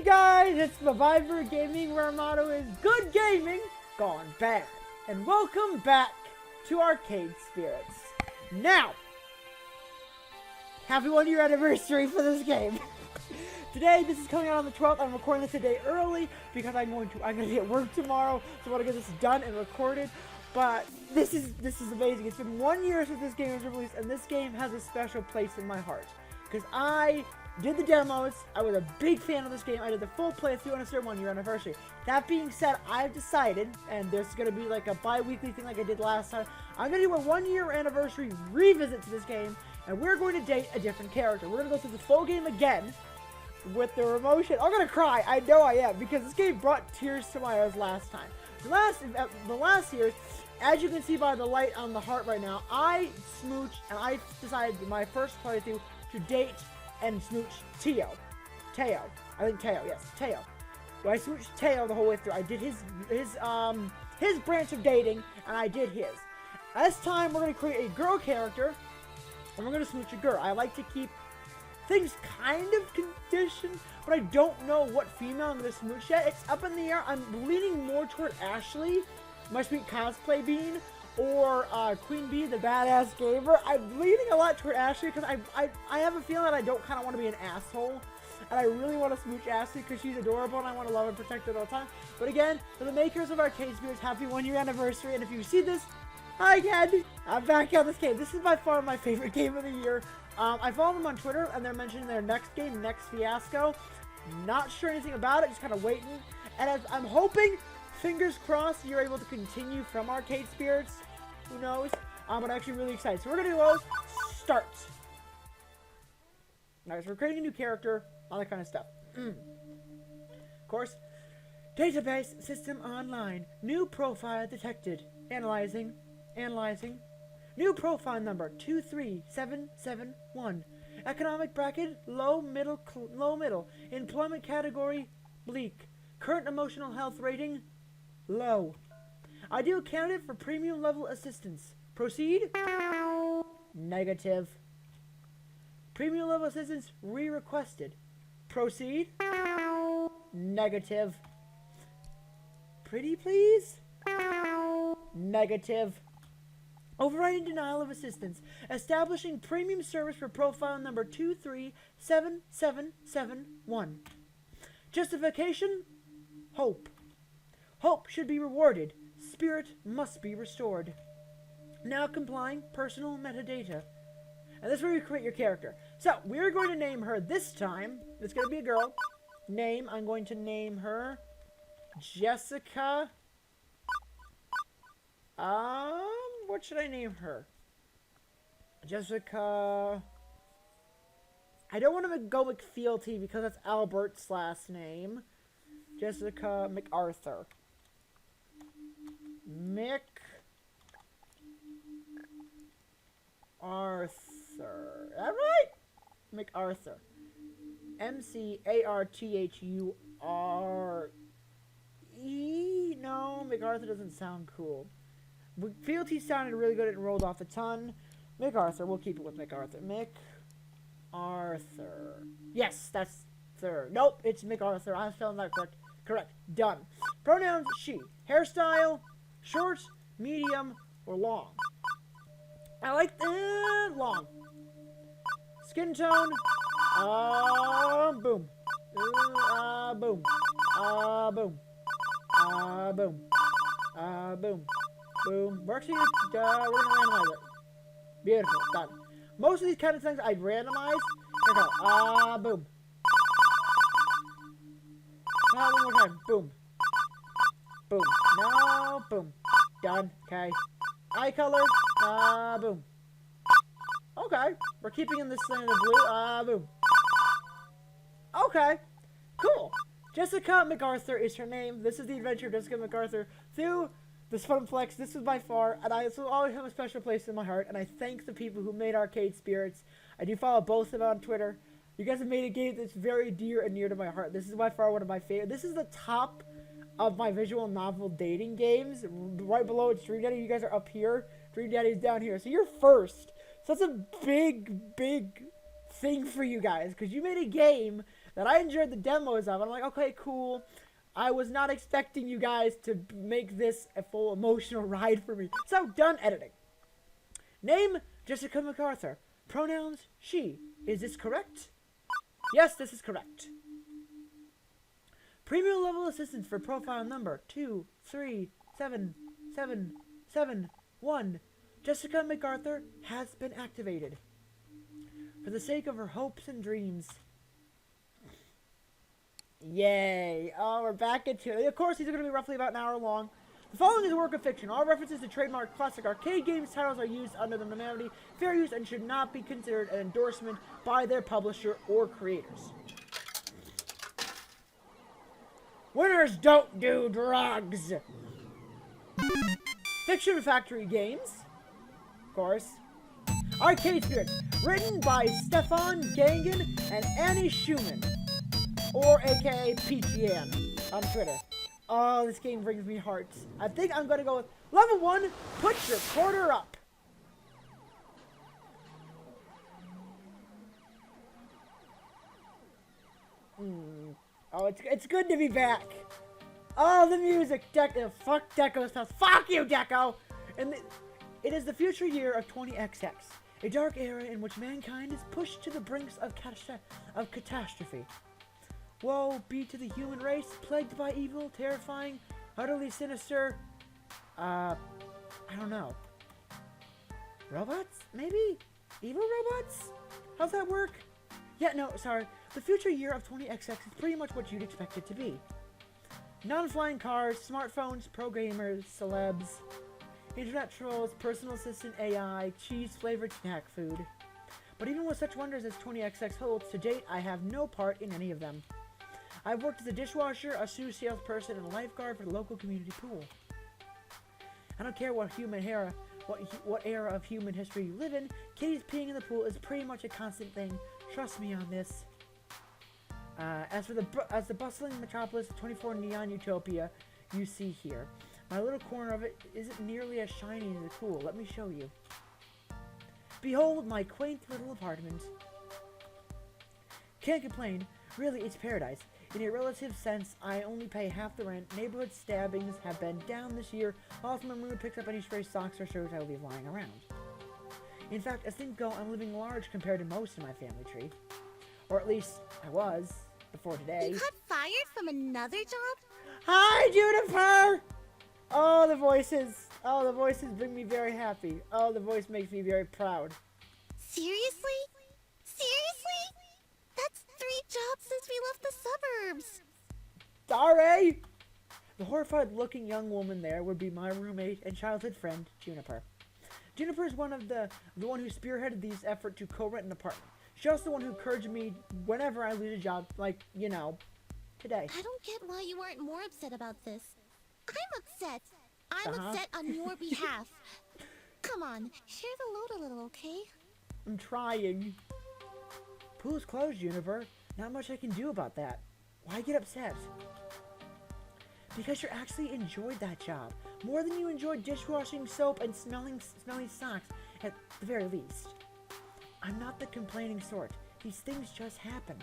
guys, it's Survivor Gaming, where our motto is good gaming gone bad. And welcome back to Arcade Spirits. Now, happy 1 year anniversary for this game. Today, this is coming out on the 12th. I'm recording this a day early because I'm going to be at work tomorrow, so I want to get this done and recorded. But this is amazing. It's been 1 year since this game was released, and this game has a special place in my heart because I did the demos. I was a big fan of this game. I did the full playthrough on its 1 year anniversary. That being said, I've decided, and there's going to be like a bi-weekly thing like I did last time, I'm going to do a 1 year anniversary revisit to this game, and we're going to date a different character. We're going to go through the full game again with their emotion. I'm going to cry. I know I am, because this game brought tears to my eyes last time. The last year, as you can see by the light on the heart right now, I smooched, and I decided in my first playthrough to date and smooch Teo. I think Teo, yes, Teo. So I smooched Teo the whole way through. I did his branch of dating, and I did his. This time, we're going to create a girl character, and we're going to smooch a girl. I like to keep things kind of conditioned, but I don't know what female I'm going to smooch yet. It's up in the air. I'm leaning more toward Ashley, my sweet cosplay bean, or Queen Bee, the badass gamer. I'm leaning a lot toward Ashley because I have a feeling that I don't kind of want to be an asshole, and I really want to smooch Ashley because she's adorable and I want to love and protect her all the time. But again, for the makers of Arcade Spirits, happy 1 year anniversary, and if you see this, hi again, I'm back on this game. This is by far my favorite game of the year. I follow them on Twitter, and they're mentioning their next game, Next Fiasco. Not sure anything about it, just kind of waiting. And as I'm hoping, fingers crossed, you're able to continue from Arcade Spirits. Who knows? But I'm actually really excited. So we're going to go start. Alright, so we're creating a new character, all that kind of stuff. Of course, database system online. New profile detected. Analyzing. New profile number 23771. Economic bracket low middle. Employment category bleak. Current emotional health rating low. Ideal candidate for premium level assistance. Proceed? Negative. Premium level assistance re-requested. Proceed? Negative. Pretty please? Negative. Overriding denial of assistance. Establishing premium service for profile number 23771. Justification? Hope. Hope should be rewarded. Spirit must be restored. Now complying personal metadata. And this is where you create your character. So, we're going to name her this time. It's going to be a girl. Name, I'm going to name her Jessica. What should I name her? Jessica. I don't want to go McFealty because that's Albert's last name. Jessica McArthur. McArthur. Is that right? McArthur. McArthur. No, McArthur doesn't sound cool. Fealty sounded really good and rolled off the tongue. McArthur. We'll keep it with McArthur. McArthur. Yes, that's third. Nope, it's McArthur. I'm spelling that correct. Correct. Done. Pronouns, she. Hairstyle, short, medium, or long. I like the long. Skin tone, boom. Boom. Boom. Boom. Boom. We're actually we're gonna randomize it. Beautiful. Done. Most of these kind of things I'd randomize. Here we go. Boom. One more time. Boom. Boom. No. Boom. Done. Okay. Eye color. Boom. Okay. We're keeping in this thing in the blue. Boom. Okay. Cool. Jessica McArthur is her name. This is the adventure of Jessica McArthur through this FUNPLEX. This was by far, and this will always have a special place in my heart, and I thank the people who made Arcade Spirits. I do follow both of them on Twitter. You guys have made a game that's very dear and near to my heart. This is by far one of my favorite. This is the top of my visual novel dating games. Right below it's Dream Daddy. You guys are up here. Dream Daddy's down here. So you're first. So that's a big, big thing for you guys, because you made a game that I enjoyed the demos of. I'm like, okay, cool. I was not expecting you guys to make this a full emotional ride for me. So, done editing. Name, Jessica McArthur. Pronouns, she. Is this correct? Yes, this is correct. Premium level assistance for profile number 237771. Jessica McArthur has been activated. For the sake of her hopes and dreams. Yay. Oh, we're back into it. Of course, these are going to be roughly about an hour long. The following is a work of fiction. All references to trademark classic arcade games titles are used under the normality, fair use, and should not be considered an endorsement by their publisher or creators. Winners don't do drugs. Fiction Factory Games. Of course. Arcade Spirit. Written by Stefan Gangan and Annie Schumann. Or aka PTN on Twitter. Oh, this game brings me hearts. I think I'm going to go with level 1, put your quarter up. Oh, it's good to be back. Oh, the music. Fuck Deco's house. Fuck you, Deco! And it is the future year of 20XX. A dark era in which mankind is pushed to the brinks of catastrophe. Woe be to the human race, plagued by evil, terrifying, utterly sinister, I don't know. Robots? Maybe? Evil robots? How's that work? Yeah, no, sorry. The future year of 20XX is pretty much what you'd expect it to be. Non-flying cars, smartphones, programmers, celebs, internet trolls, personal assistant AI, cheese-flavored snack food. But even with such wonders as 20XX holds, to date, I have no part in any of them. I've worked as a dishwasher, a shoe salesperson, and a lifeguard for the local community pool. I don't care what era of human history you live in, kitties peeing in the pool is pretty much a constant thing. Trust me on this. As the bustling metropolis of 24 neon utopia you see here, my little corner of it isn't nearly as shiny as the pool. Let me show you. Behold my quaint little apartment. Can't complain. Really, it's paradise. In a relative sense, I only pay half the rent. Neighborhood stabbings have been down this year. Also, my room picks up any stray socks or shirts I will leave lying around. In fact, as things go, I'm living large compared to most in my family tree. Or at least, I was, before today. You got fired from another job? Hi, Juniper! Oh, the voices. Oh, the voices bring me very happy. Oh, the voice makes me very proud. Seriously? Seriously? That's 3 jobs since we left the suburbs. Sorry! The horrified-looking young woman there would be my roommate and childhood friend, Juniper. Juniper is one who spearheaded these effort to co-rent an apartment. She's also the one who encouraged me whenever I lose a job, like, you know, today. I don't get why you weren't more upset about this. I'm upset. I'm upset on your behalf. Come on, share the load a little, okay? I'm trying. Pool's closed, Juniper. Not much I can do about that. Why get upset? Because you actually enjoyed that job. More than you enjoyed dishwashing soap and smelly socks, at the very least. I'm not the complaining sort. These things just happen.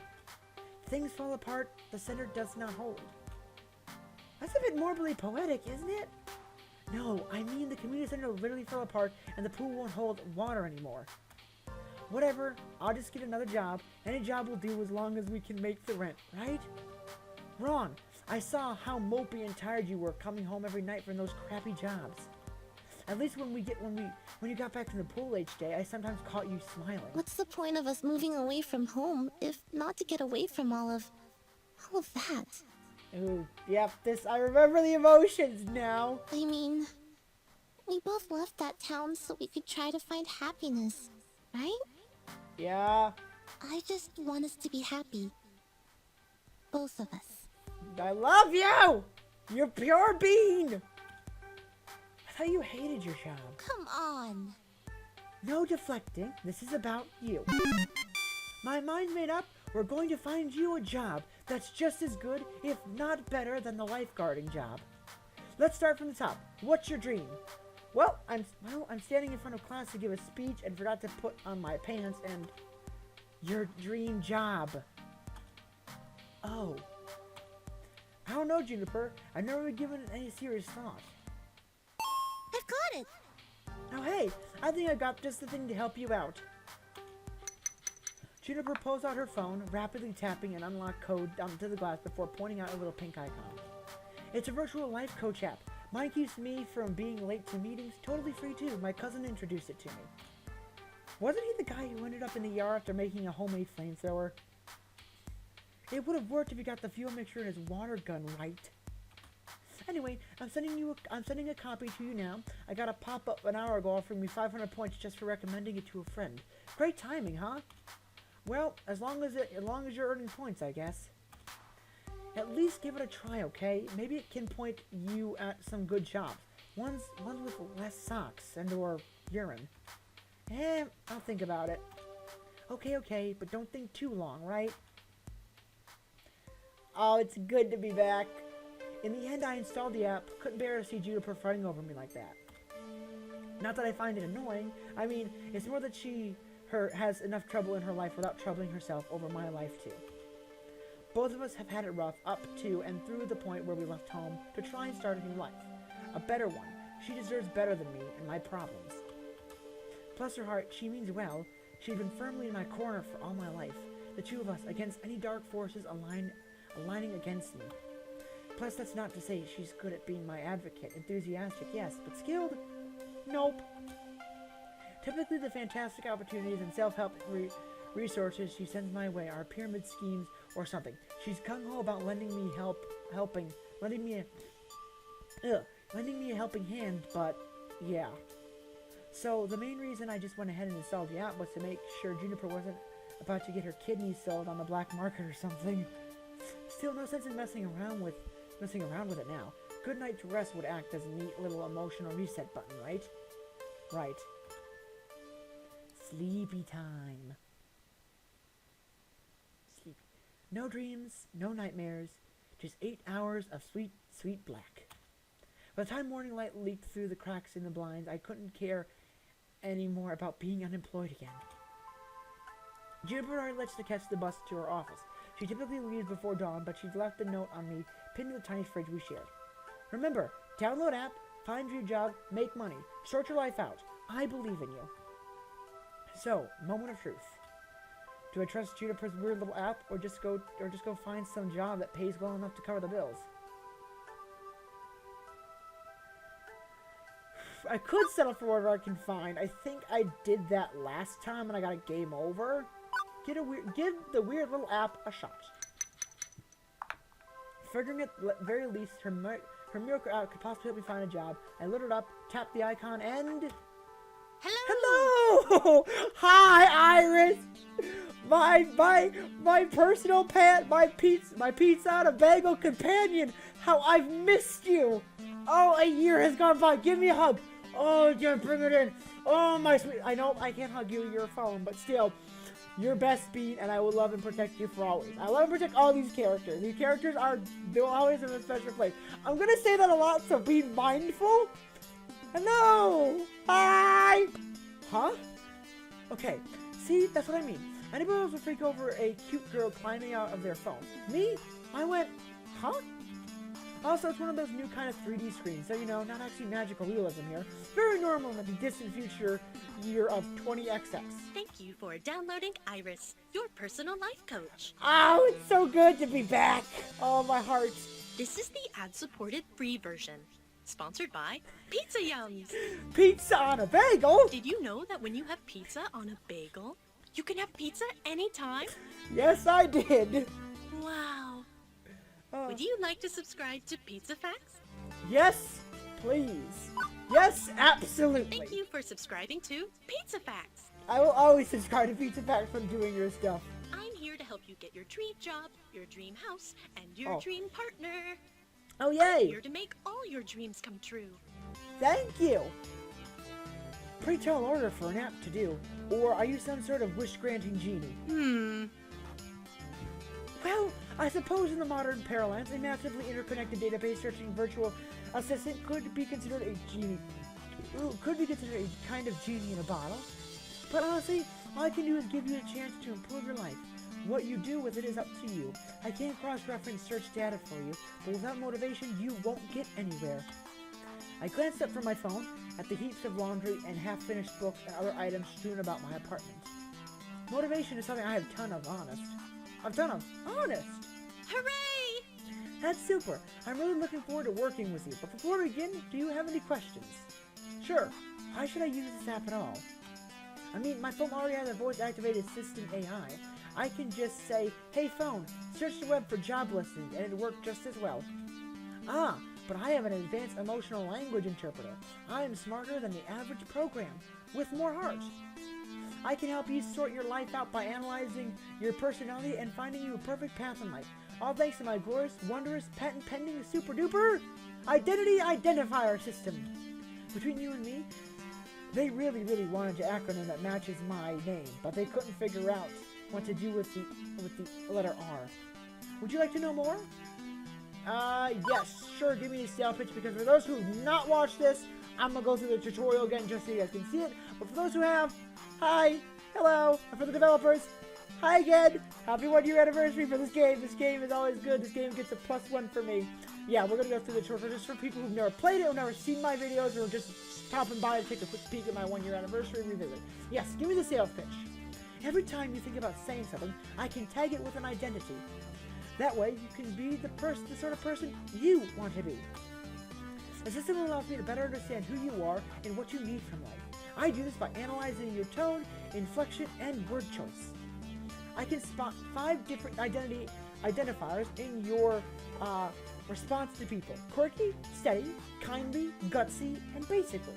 Things fall apart, the center does not hold. That's a bit morbidly poetic, isn't it? No, I mean the community center literally fell apart and the pool won't hold water anymore. Whatever, I'll just get another job. Any job will do as long as we can make the rent, right? Wrong. I saw how mopey and tired you were coming home every night from those crappy jobs. At least when you got back from the pool each day, I sometimes caught you smiling. What's the point of us moving away from home if not to get away from all of that? Ooh, yep, I remember the emotions now. I mean, we both left that town so we could try to find happiness, right? Yeah. I just want us to be happy. Both of us. I love you! You're pure bean! I thought you hated your job. Come on. No deflecting. This is about you. My mind's made up. We're going to find you a job that's just as good, if not better, than the lifeguarding job. Let's start from the top. What's your dream? Well, I'm standing in front of class to give a speech and forgot to put on my pants and your dream job. Oh. I don't know, Juniper. I've never been given any serious thought. I've got it. Oh, hey, I think I got just the thing to help you out. Juniper pulls out her phone, rapidly tapping an unlock code onto the glass before pointing out a little pink icon. It's a virtual life coach app. Mine keeps me from being late to meetings. Totally free, too. My cousin introduced it to me. Wasn't he the guy who ended up in the ER after making a homemade flamethrower? It would have worked if he got the fuel mixture in his water gun right. Anyway, I'm sending a copy to you now. I got a pop-up an hour ago offering me 500 points just for recommending it to a friend. Great timing, huh? Well, as long as you're earning points, I guess. At least give it a try, okay? Maybe it can point you at some good jobs. Ones with less socks and/or urine. I'll think about it. Okay, but don't think too long, right? Oh, it's good to be back. In the end, I installed the app. Couldn't bear to see Juniper fighting over me like that. Not that I find it annoying. I mean, it's more that she has enough trouble in her life without troubling herself over my life, too. Both of us have had it rough up to and through the point where we left home to try and start a new life. A better one. She deserves better than me and my problems. Bless her heart, she means well. She's been firmly in my corner for all my life. The two of us against any dark forces aligning against me. Plus, that's not to say she's good at being my advocate. Enthusiastic, yes, but skilled? Nope. Typically, the fantastic opportunities and self-help resources she sends my way are pyramid schemes or something. She's gung-ho about lending me a helping hand, but yeah. So, the main reason I just went ahead and installed the app was to make sure Juniper wasn't about to get her kidneys sold on the black market or something. Still, no sense in messing around with it now. Good night to rest would act as a neat little emotional reset button, right? Right. Sleepy time. Sleep. No dreams, no nightmares, just 8 hours of sweet, sweet black. By the time morning light leaked through the cracks in the blinds, I couldn't care anymore about being unemployed again. Juniper already lets to catch the bus to her office. She typically leaves before dawn, but she's left a note on me, pinned to the tiny fridge we shared. Remember, download app, find your job, make money, sort your life out. I believe in you. So, moment of truth. Do I trust Juniper's weird little app, or just go find some job that pays well enough to cover the bills? I could settle for whatever I can find. I think I did that last time and I got a game over. Give the weird little app a shot. Figuring at the very least her miracle app could possibly help me find a job, I lit it up, tapped the icon, and... Hello! Hi, Iris! My personal pet, my pizza and a bagel companion! How I've missed you! Oh, a year has gone by. Give me a hug. Oh, yeah, bring it in. Oh, my sweet. I know I can't hug you. You're a phone, but still, you're best beat, and I will love and protect you for always. I love and protect all these characters. These characters they'll always have a special place. I'm gonna say that a lot, so be mindful. Hello. Hi. Huh? Okay. See, that's what I mean. Anybody else would freak over a cute girl climbing out of their phone. Me? I went, huh? Also, it's one of those new kind of 3D screens, so, you know, not actually magical realism here. Very normal in the distant future year of 20XX. Thank you for downloading Iris, your personal life coach. Oh, it's so good to be back. Oh, my heart. This is the ad-supported free version. Sponsored by Pizza Yums. Pizza on a bagel? Did you know that when you have pizza on a bagel, you can have pizza anytime? Yes, I did. Wow. Would you like to subscribe to Pizza Facts? Yes, please. Yes, absolutely. Thank you for subscribing to Pizza Facts. I will always subscribe to Pizza Facts when doing your stuff. I'm here to help you get your dream job, your dream house, and your dream partner. Oh, yay. I'm here to make all your dreams come true. Thank you. Pretty tall order for an app to do. Or are you some sort of wish-granting genie? Well, I suppose in the modern parlance, a massively interconnected database searching virtual assistant could be considered a genie. Could be considered a kind of genie in a bottle. But honestly, all I can do is give you a chance to improve your life. What you do with it is up to you. I can't cross-reference search data for you, but without motivation, you won't get anywhere. I glanced up from my phone at the heaps of laundry and half-finished books and other items strewn about my apartment. Motivation is something I have a ton of, honest. Hooray! That's super. I'm really looking forward to working with you. But before we begin, do you have any questions? Sure. Why should I use this app at all? I mean, my phone already has a voice-activated assistant AI. I can just say, hey phone, search the web for job listings, and it'll work just as well. Ah, but I have an advanced emotional language interpreter. I am smarter than the average program, with more heart. I can help you sort your life out by analyzing your personality and finding you a perfect path in life. All thanks to my glorious, wondrous, patent-pending, super-duper identity identifier system. Between you and me, they really wanted an acronym that matches my name, but they couldn't figure out what to do with the letter R. Would you like to know more? Yes, sure, give me the sales pitch, because for those who have not watched this, I'm gonna go through the tutorial again just so you guys can see it. But for those who have, hi, hello, and for the developers, hi again. Happy 1-year anniversary for this game. This game is always good. This game gets a +1 for me. Yeah, we're gonna go through the tutorial just for people who've never played it or never seen my videos or just popping by to take a quick peek at my 1-year anniversary revisit. Yes, give me the sales pitch. Every time you think about saying something, I can tag it with an identity. That way, you can be the sort of person you want to be. The system allows me to better understand who you are and what you need from life. I do this by analyzing your tone, inflection, and word choice. I can spot 5 different identity identifiers in your response to people. Quirky, steady, kindly, gutsy, and basically.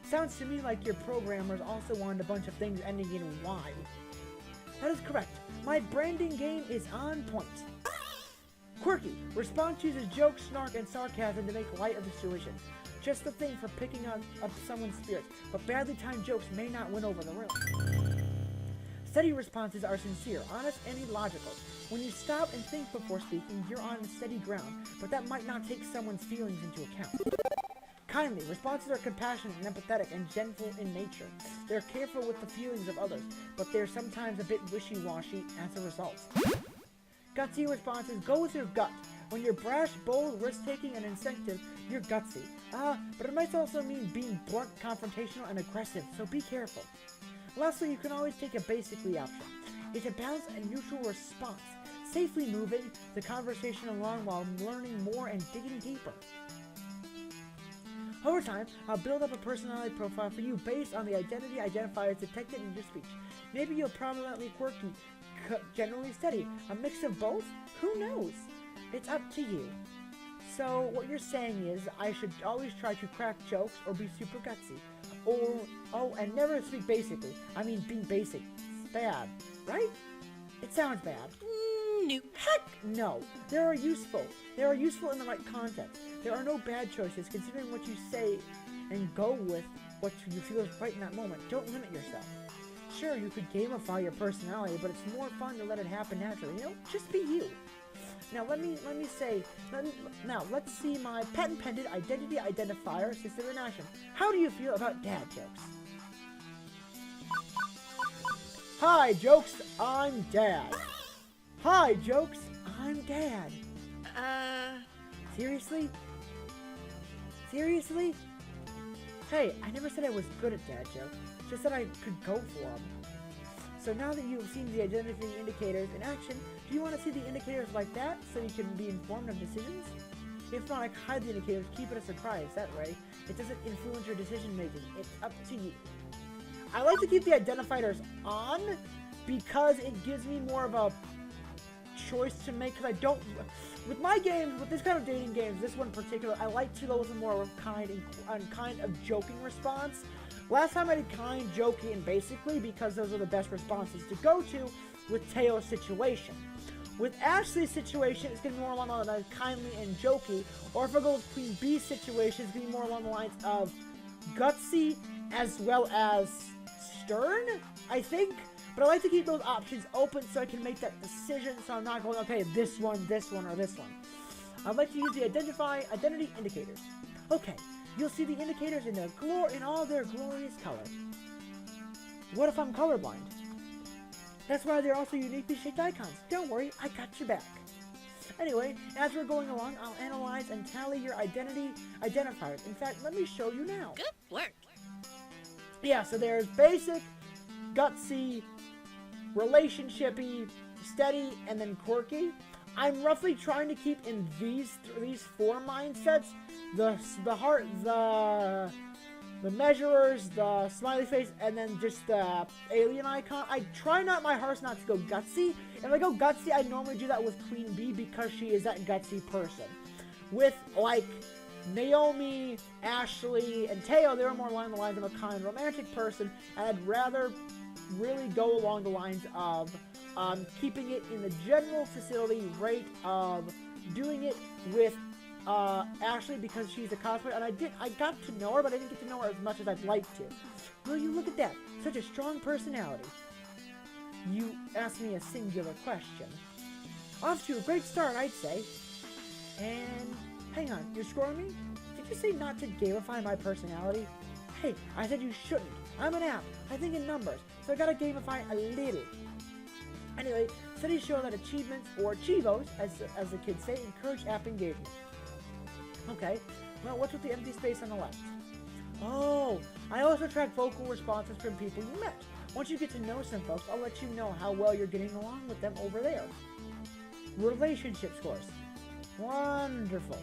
Sounds to me like your programmers also wanted a bunch of things ending in Y. That is correct. My branding game is on point. Quirky. Response uses joke, snark, and sarcasm to make light of the situation. Just the thing for picking up someone's spirits, but badly timed jokes may not win over the room. Steady responses are sincere, honest, and illogical. When you stop and think before speaking, you're on steady ground, but that might not take someone's feelings into account. Kindly. Responses are compassionate and empathetic and gentle in nature. They're careful with the feelings of others, but they're sometimes a bit wishy-washy as a result. Gutsy responses go with your gut. When you're brash, bold, risk-taking, and incentive, you're gutsy. But it might also mean being blunt, confrontational, and aggressive, so be careful. Lastly, you can always take a basically option. It's a balanced and neutral response, safely moving the conversation along while learning more and digging deeper. Over time, I'll build up a personality profile for you based on the identity identifiers detected in your speech. Maybe you're prominently quirky, generally steady, a mix of both? Who knows? It's up to you. So what you're saying is I should always try to crack jokes or be super gutsy. And never speak basically. I mean, being basic is bad, right? It sounds bad. No. Heck no! They are useful. They are useful in the right context. There are no bad choices considering what you say and go with what you feel is right in that moment. Don't limit yourself. Sure, you could gamify your personality, but it's more fun to let it happen naturally. You know, just be you. Now let's see my patent-pending identity identifier system in action. How do you feel about dad jokes? Hi, jokes, I'm dad. Hi, jokes, I'm dad. Seriously? Seriously? Hey, I never said I was good at dad jokes, just that I could go for them. So now that you've seen the identity indicators in action, do you want to see the indicators like that so you can be informed of decisions? If not, I can hide the indicators, keep it a surprise. That way, it doesn't influence your decision making. It's up to you. I like to keep the identifiers on because it gives me more of a choice to make, because I don't, with my games, with this kind of dating games, this one in particular, I like to go with a more kind of joking response. Last time I did kind, joking, and basically, because those are the best responses to go to with Teo's situation. With Ashley's situation, it's going to be more along the lines of kindly and jokey, or if I go with Queen Bee's situation, it's going to be more along the lines of gutsy as well as stern, I think. But I like to keep those options open so I can make that decision, so I'm not going, okay, this one, or this one. I'd like to use the identity indicators. Okay, you'll see the indicators in all their glorious color. What if I'm colorblind? That's why they're also uniquely shaped icons. Don't worry, I got your back. Anyway, as we're going along, I'll analyze and tally your identity identifiers. In fact, let me show you now. Good work. Yeah, so there's basic, gutsy, relationshipy, steady, and then quirky. I'm roughly trying to keep in these four mindsets: the heart, the measurers, the smiley face, and then just the alien icon. I try my hearts not to go gutsy. If I go gutsy, I normally do that with Queen Bee because she is that gutsy person. With like Naomi, Ashley, and Teo, they're more along the lines of a kind romantic person, and I'd rather really go along the lines of keeping it in the general facility rate of doing it with Ashley because she's a cosplayer, and I got to know her, but I didn't get to know her as much as I'd like to. Will you look at that? Such a strong personality. You asked me a singular question. Off to a great start, I'd say. And hang on, you're scoring me? Did you say not to gamify my personality? Hey, I said you shouldn't. I'm an app. I think in numbers, so I gotta gamify a little. Anyway, studies show that achievements, or Chivos, as the kids say, encourage app engagement. Okay, well, what's with the empty space on the left? Oh, I also track vocal responses from people you met. Once you get to know some folks, I'll let you know how well you're getting along with them over there. Relationship scores. Wonderful.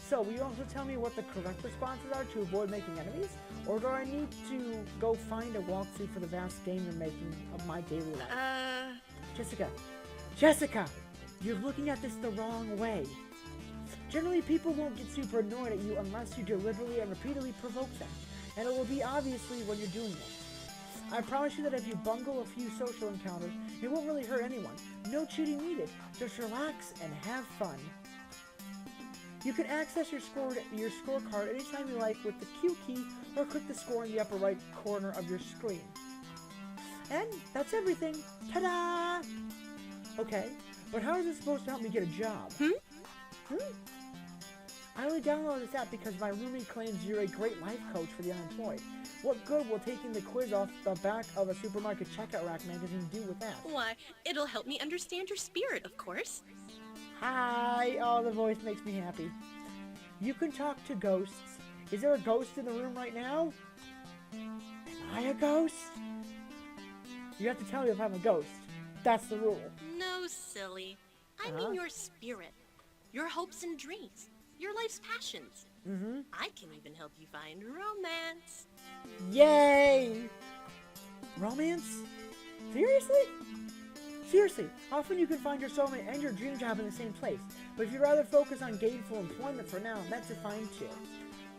So, will you also tell me what the correct responses are to avoid making enemies? Or do I need to go find a walkthrough for the vast game you're making of my daily life? Jessica! You're looking at this the wrong way. Generally, people won't get super annoyed at you unless you deliberately and repeatedly provoke them. And it will be obviously when you're doing it. I promise you that if you bungle a few social encounters, it won't really hurt anyone. No cheating needed. Just relax and have fun. You can access your scorecard anytime you like with the Q key or click the score in the upper right corner of your screen. And that's everything. Ta-da! Okay, but how is this supposed to help me get a job? I only downloaded this app because my roommate claims you're a great life coach for the unemployed. What good will taking the quiz off the back of a supermarket checkout rack magazine do with that? Why, it'll help me understand your spirit, of course. Hi! Oh, the voice makes me happy. You can talk to ghosts. Is there a ghost in the room right now? Am I a ghost? You have to tell me if I'm a ghost. That's the rule. No, silly. I mean your spirit. Your hopes and dreams. Your life's passions. I can even help you find romance. Yay! Romance? Seriously? Seriously, often you can find your soulmate and your dream job in the same place, but if you'd rather focus on gainful employment for now, that's fine too.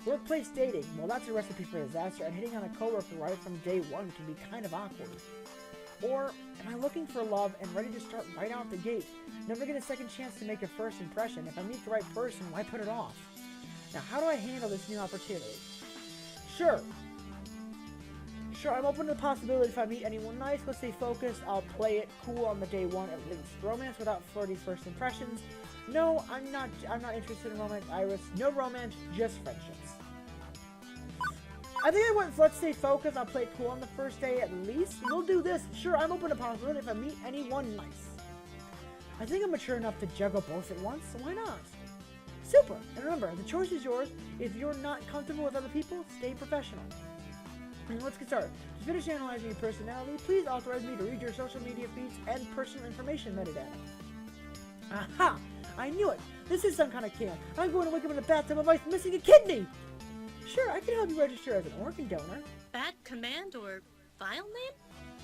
Workplace dating, well, that's a recipe for disaster, and hitting on a coworker right from day one can be kind of awkward. Or, am I looking for love and ready to start right out the gate? Never get a second chance to make a first impression. If I meet the right person, why put it off? Now, how do I handle this new opportunity? Sure, I'm open to the possibility if I meet anyone nice, let's stay focused, I'll play it cool on the day one at least. Romance without flirty first impressions. No, I'm not interested in romance, Iris. No romance, just friendships. I think I went, let's stay focused, I'll play it cool on the first day at least. We'll do this. Sure, I'm open to possibility if I meet anyone nice. I think I'm mature enough to juggle both at once, so why not? Super! And remember, the choice is yours. If you're not comfortable with other people, stay professional. And let's get started. To finish analyzing your personality, please authorize me to read your social media feeds and personal information metadata. Aha! I knew it! This is some kind of scam. I'm going to wake up in a bathtub of ice missing a kidney! Sure, I can help you register as an organ donor. Bad command or file name?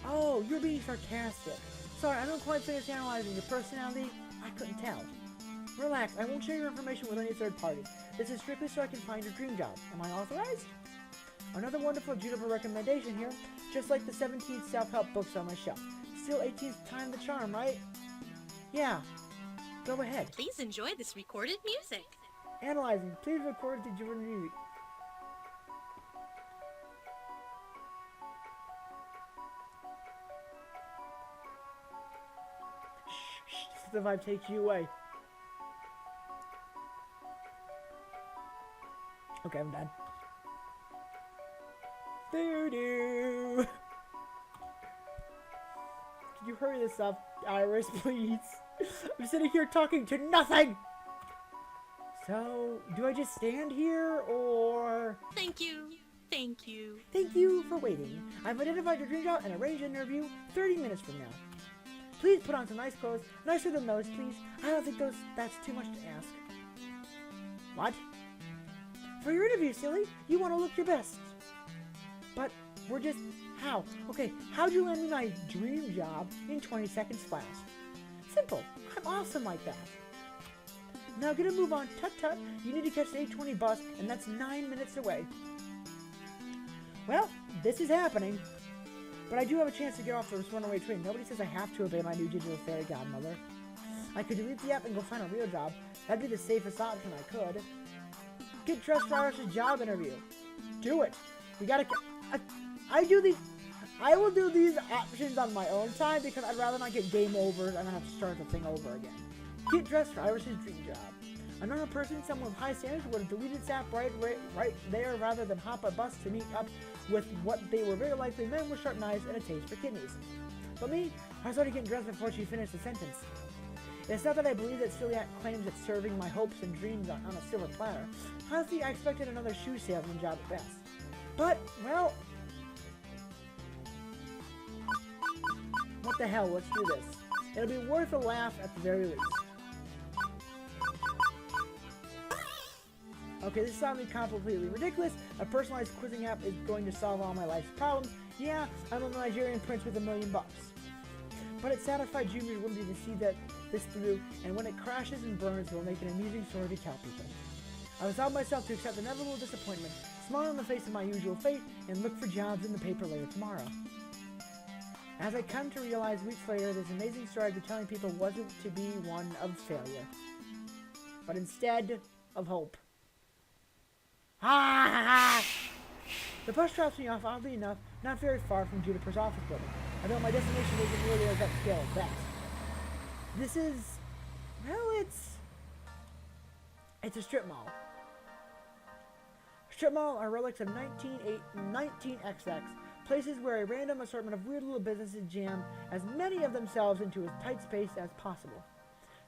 Oh, you're being sarcastic. Sorry, I don't quite finish analyzing your personality. I couldn't tell. Relax, I won't share your information with any third party. This is strictly so I can find your dream job. Am I authorized? Another wonderful Juniper recommendation here, just like the 17th self-help books on my shelf. Still 18th time the charm, right? Yeah. Go ahead. Please enjoy this recorded music. Analyzing. Please record the Juniper music. Shh, the vibe takes you away. Okay, I'm done. Doo-doo. Could you hurry this up, Iris, please? I'm sitting here talking to nothing! So, do I just stand here, or... Thank you. Thank you. Thank you for waiting. I've identified your dream job and arranged an interview 30 minutes from now. Please put on some nice clothes. Nicer than those, please. I don't think that's too much to ask. What? For your interview, silly, you want to look your best. But we're just... How? Okay, how'd you land me my dream job in 20 seconds flat? Simple. I'm awesome like that. Now get a move on. Tut-tut. You need to catch the 8:20 bus, and that's 9 minutes away. Well, this is happening. But I do have a chance to get off this runaway train. Nobody says I have to obey my new digital fairy godmother. I could delete the app and go find a real job. That'd be the safest option I could. Get dressed for Iris' job interview. Do it. We gotta... I will do these options on my own time because I'd rather not get game over and have to start the thing over again. Get dressed for Iris' dream job. A normal person, someone with high standards, would have deleted this app right there rather than hop a bus to meet up with what they were very likely men with sharp knives and a taste for kidneys. But me, I was already getting dressed before she finished the sentence. It's not that I believe that Celiac claims it's serving my hopes and dreams on a silver platter. Honestly, I expected another shoe salesman job at best. But, well... What the hell, let's do this. It'll be worth a laugh at the very least. Okay, this sounded completely ridiculous. A personalized quizzing app is going to solve all my life's problems. Yeah, I'm a Nigerian prince with $1 million. But it satisfied Junior's whimsy to see this through, and when it crashes and burns, it will make an amusing story to tell people. I resolved myself to accept the inevitable disappointment, smile on the face of my usual fate, and look for jobs in the paper later tomorrow. As I come to realize weeks later, this amazing story I've been telling people wasn't to be one of failure, but instead of hope. Ah! The bus drops me off, oddly enough, not very far from Juniper's office building. I know my destination isn't really as upscale as that. This is... well, it's a strip mall. Strip mall are relics of 19XX, places where a random assortment of weird little businesses jam as many of themselves into as tight space as possible.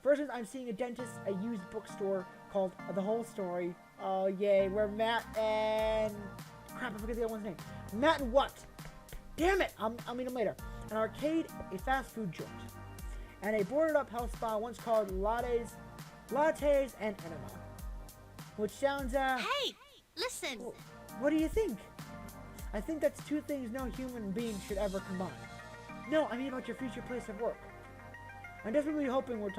For instance, I'm seeing a dentist, a used bookstore called The Whole Story. Oh, yay, where Matt and... crap, I forget the other one's name. Matt and what? Damn it! I'll meet him later. An arcade, a fast food joint, and a boarded-up health spa once called Lattes and Enema. Which sounds, Hey! Listen! What do you think? I think that's two things no human being should ever combine. No, I mean about your future place of work. I'm desperately hoping we're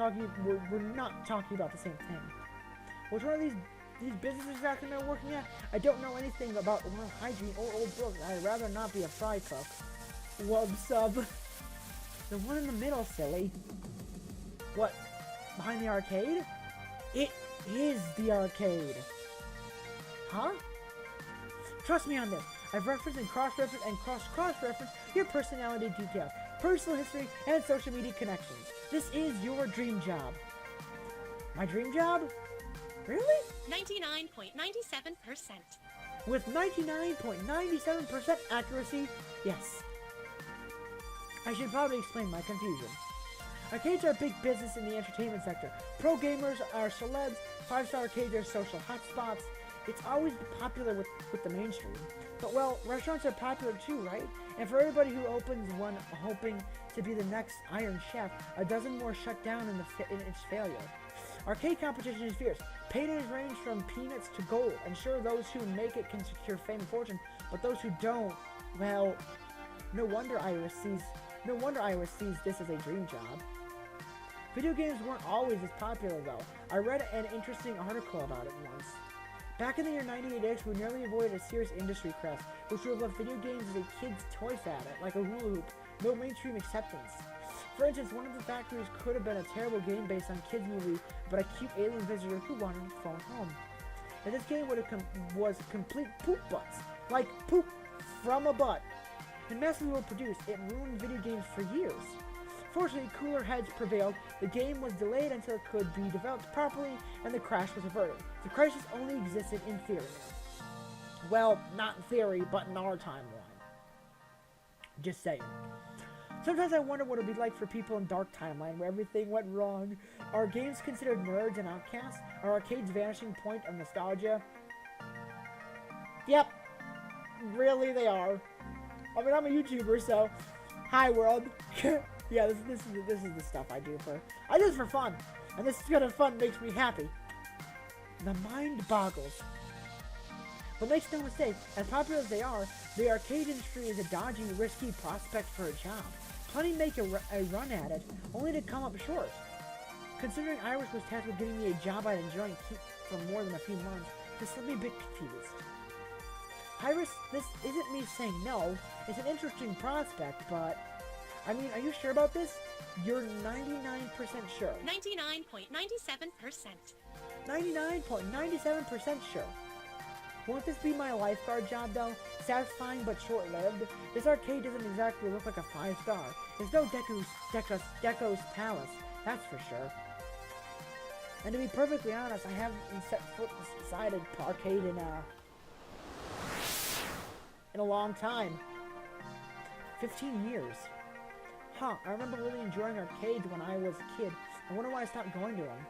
not talking about the same thing. Which one of these businesses exactly am I working at? I don't know anything about oral hygiene or old books. I'd rather not be a fry cook. Wub sub. The one in the middle, silly. What? Behind the arcade? It is the arcade. Huh? Trust me on this. I've referenced and cross-referenced and cross-referenced your personality details, personal history, and social media connections. This is your dream job. My dream job? Really? 99.97%. With 99.97% accuracy, yes. I should probably explain my confusion. Arcades are big business in the entertainment sector. Pro gamers are celebs, 5-star arcades are social hotspots. It's always popular with the mainstream. But well, restaurants are popular too, right? And for everybody who opens one hoping to be the next Iron Chef, a dozen more shut down in its failure. Arcade competition is fierce. Paydays range from peanuts to gold. And sure, those who make it can secure fame and fortune, but those who don't, well, no wonder Iris sees this as a dream job. Video games weren't always as popular though. I read an interesting article about it once. Back in the year 98X, we nearly avoided a serious industry crash, which would have left video games as a kid's toy fad, like a hula hoop, no mainstream acceptance. For instance, one of the factories could have been a terrible game based on kids' movie about a cute alien visitor who wanted to phone home. And this game was complete poop butts, like poop from a butt. And massively produced, it ruined video games for years. Fortunately, cooler heads prevailed, the game was delayed until it could be developed properly, and the crash was averted. The crisis only existed in theory. Well, not in theory, but in our timeline. Just saying. Sometimes I wonder what it would be like for people in Dark Timeline, where everything went wrong. Are games considered nerds and outcasts? Are arcades vanishing point of nostalgia? Yep. Really, they are. I mean, I'm a YouTuber, so... Hi, world. Yeah, this is the stuff I do for... I do this for fun. And this kind of fun makes me happy. The mind boggles. But make no mistake, as popular as they are, the arcade industry is a dodgy, risky prospect for a job. Plenty make a run at it, only to come up short. Considering Iris was tasked with getting me a job I'd enjoy and keep for more than a few months, this left me a bit confused. Iris, this isn't me saying no. It's an interesting prospect, but... I mean, are you sure about this? You're 99% sure. 99.97%. 99.97% sure. Won't this be my lifeguard job, though? Satisfying but short-lived. This arcade doesn't exactly look like a 5-star. It's no Deco's Palace, that's for sure. And to be perfectly honest, I haven't set foot inside an arcade in a long time. 15 years. Huh, I remember really enjoying arcades when I was a kid. I wonder why I stopped going to them.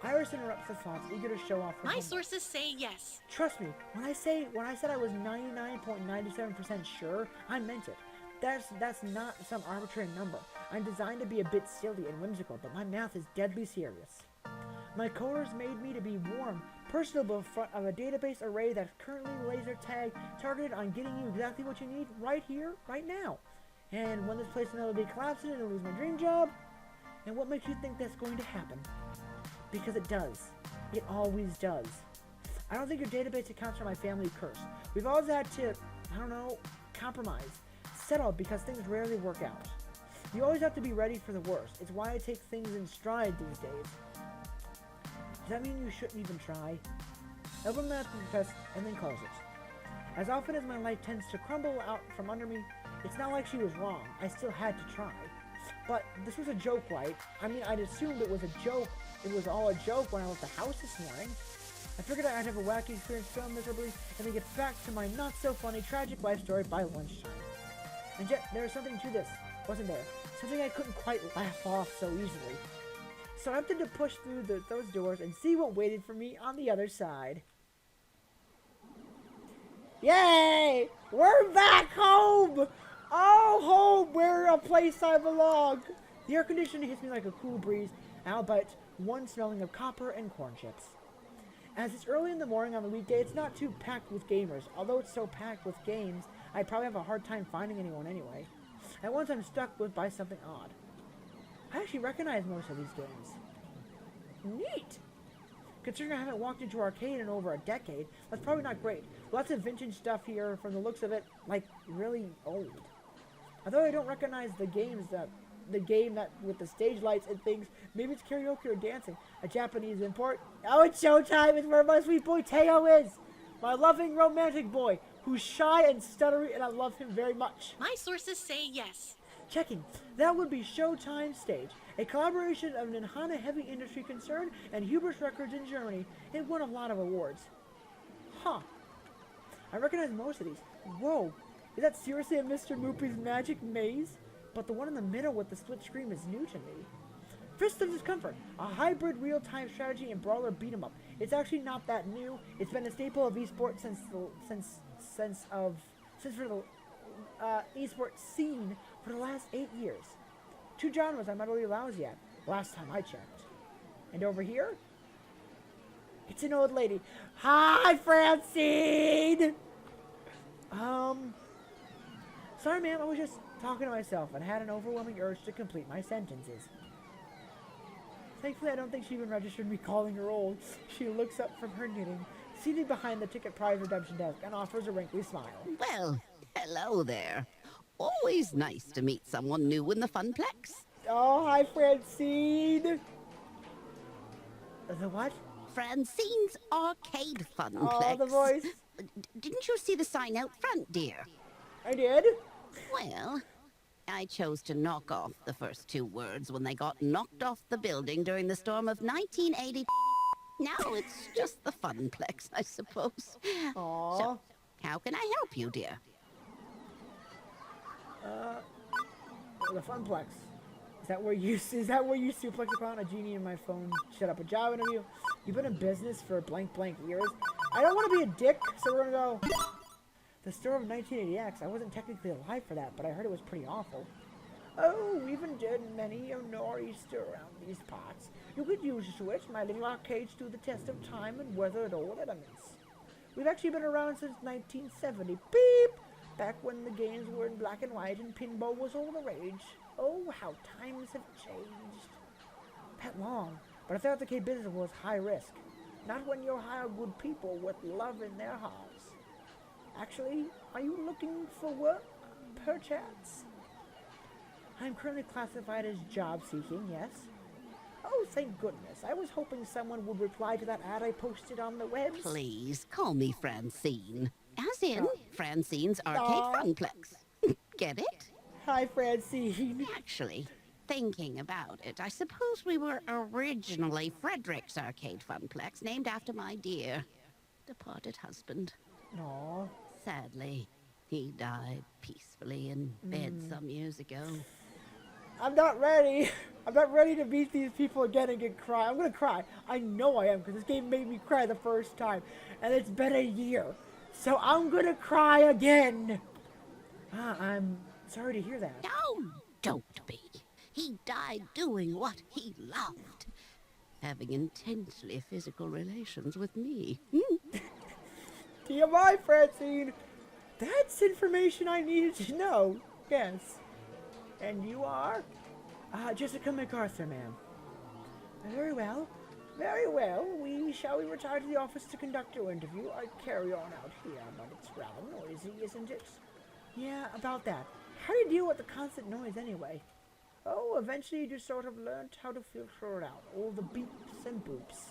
Iris interrupts the thoughts, eager to show off her My homework. sources say yes. Trust me, when I said I was 99.97% sure, I meant it. That's not some arbitrary number. I'm designed to be a bit silly and whimsical, but my math is deadly serious. My coders made me to be warm, personable in front of a database array that's currently laser tag targeted on getting you exactly what you need right here, right now. And when this place inevitably collapses and I lose my dream job, and what makes you think that's going to happen? Because it does. It always does. I don't think your database accounts for my family curse. We've always had to, I don't know, compromise. Settle because things rarely work out. You always have to be ready for the worst. It's why I take things in stride these days. Does that mean you shouldn't even try? Open that test and then close it. As often as my life tends to crumble out from under me, it's not like she was wrong. I still had to try. But this was a joke, right? I mean, I'd assumed it was a joke. It was all a joke when I left the house this morning. I figured I'd have a wacky experience, fail miserably, and then get back to my not-so-funny, tragic life story by lunchtime. And yet, there was something to this, wasn't there? Something I couldn't quite laugh off so easily. So I opted to push through those doors and see what waited for me on the other side. Yay! We're back home! Oh, home, where a place I belong! The air conditioning hits me like a cool breeze, albeit one smelling of copper and corn chips. As it's early in the morning on the weekday, it's not too packed with gamers. Although it's so packed with games, I'd probably have a hard time finding anyone anyway. At once I'm stuck by something odd. I actually recognize most of these games. Neat! Considering I haven't walked into an arcade in over a decade, that's probably not great. Lots of vintage stuff here, from the looks of it, like, really old. Although I don't recognize the game that with the stage lights and things, maybe it's karaoke or dancing. A Japanese import. Oh, it's showtime! It's where my sweet boy Teo is! My loving romantic boy, who's shy and stuttery, and I love him very much. My sources say yes. Checking. That would be Showtime Stage, a collaboration of an Hana heavy industry concern and Hubris Records in Germany. It won a lot of awards. Huh. I recognize most of these. Whoa. Is that seriously a Mr. Moopy's Magic Maze? But the one in the middle with the split screen is new to me. Fist of Discomfort, a hybrid real-time strategy and brawler beat-em-up. It's actually not that new. It's been a staple of esports since for the esports scene for the last 8 years. 2 genres I'm utterly lousy at, last time I checked. And over here, it's an old lady. Hi, Francine! Sorry, ma'am, I was just talking to myself and had an overwhelming urge to complete my sentences. Thankfully, I don't think she even registered me calling her old. She looks up from her knitting, seated behind the ticket prize redemption desk, and offers a wrinkly smile. Well, hello there. Always nice to meet someone new in the FUNPLEX. Oh, hi, Francine. The what? Francine's Arcade FUNPLEX. Oh, the voice. Didn't you see the sign out front, dear? I did. Well, I chose to knock off the first 2 words when they got knocked off the building during the storm of 1980. Now it's just the FUNPLEX, I suppose. Aww. So, how can I help you, dear? The FUNPLEX. Is that where you suplex upon a genie in my phone? Shut up. A job interview. You've been in business for blank years. I don't want to be a dick, so we're gonna go. The storm of 1980X. I wasn't technically alive for that, but I heard it was pretty awful. Oh, we've endured many a nor'easter around these parts. You get used to it. My little arcade stood the test of time and weathered all elements. We've actually been around since 1970. Beep! Back when the games were in black and white and pinball was all the rage. Oh, how times have changed. That long. But I thought the arcade business was high risk. Not when you hire good people with love in their hearts. Actually, are you looking for work, perchance? I'm currently classified as job seeking, yes. Oh, thank goodness. I was hoping someone would reply to that ad I posted on the web. Please, call me Francine. As in, Francine's Arcade Funplex. Get it? Hi, Francine. Actually, thinking about it, I suppose we were originally Frederick's Arcade Funplex, named after my dear, departed husband. Aw. Sadly, he died peacefully in bed some years ago. I'm not ready. I'm not ready to meet these people again and get cry. I'm gonna cry. I know I am, because this game made me cry the first time. And it's been a year. So I'm gonna cry again. I'm sorry to hear that. No, don't be. He died doing what he loved. Having intensely physical relations with me. TMI, Francine. That's information I needed to know. Yes. And you are? Jessica McArthur, ma'am. Very well. Very well. Shall we retire to the office to conduct your interview? I'd carry on out here, but it's rather noisy, isn't it? Yeah, about that. How do you deal with the constant noise anyway? Oh, eventually you just sort of learned how to filter it out. All the beeps and boops.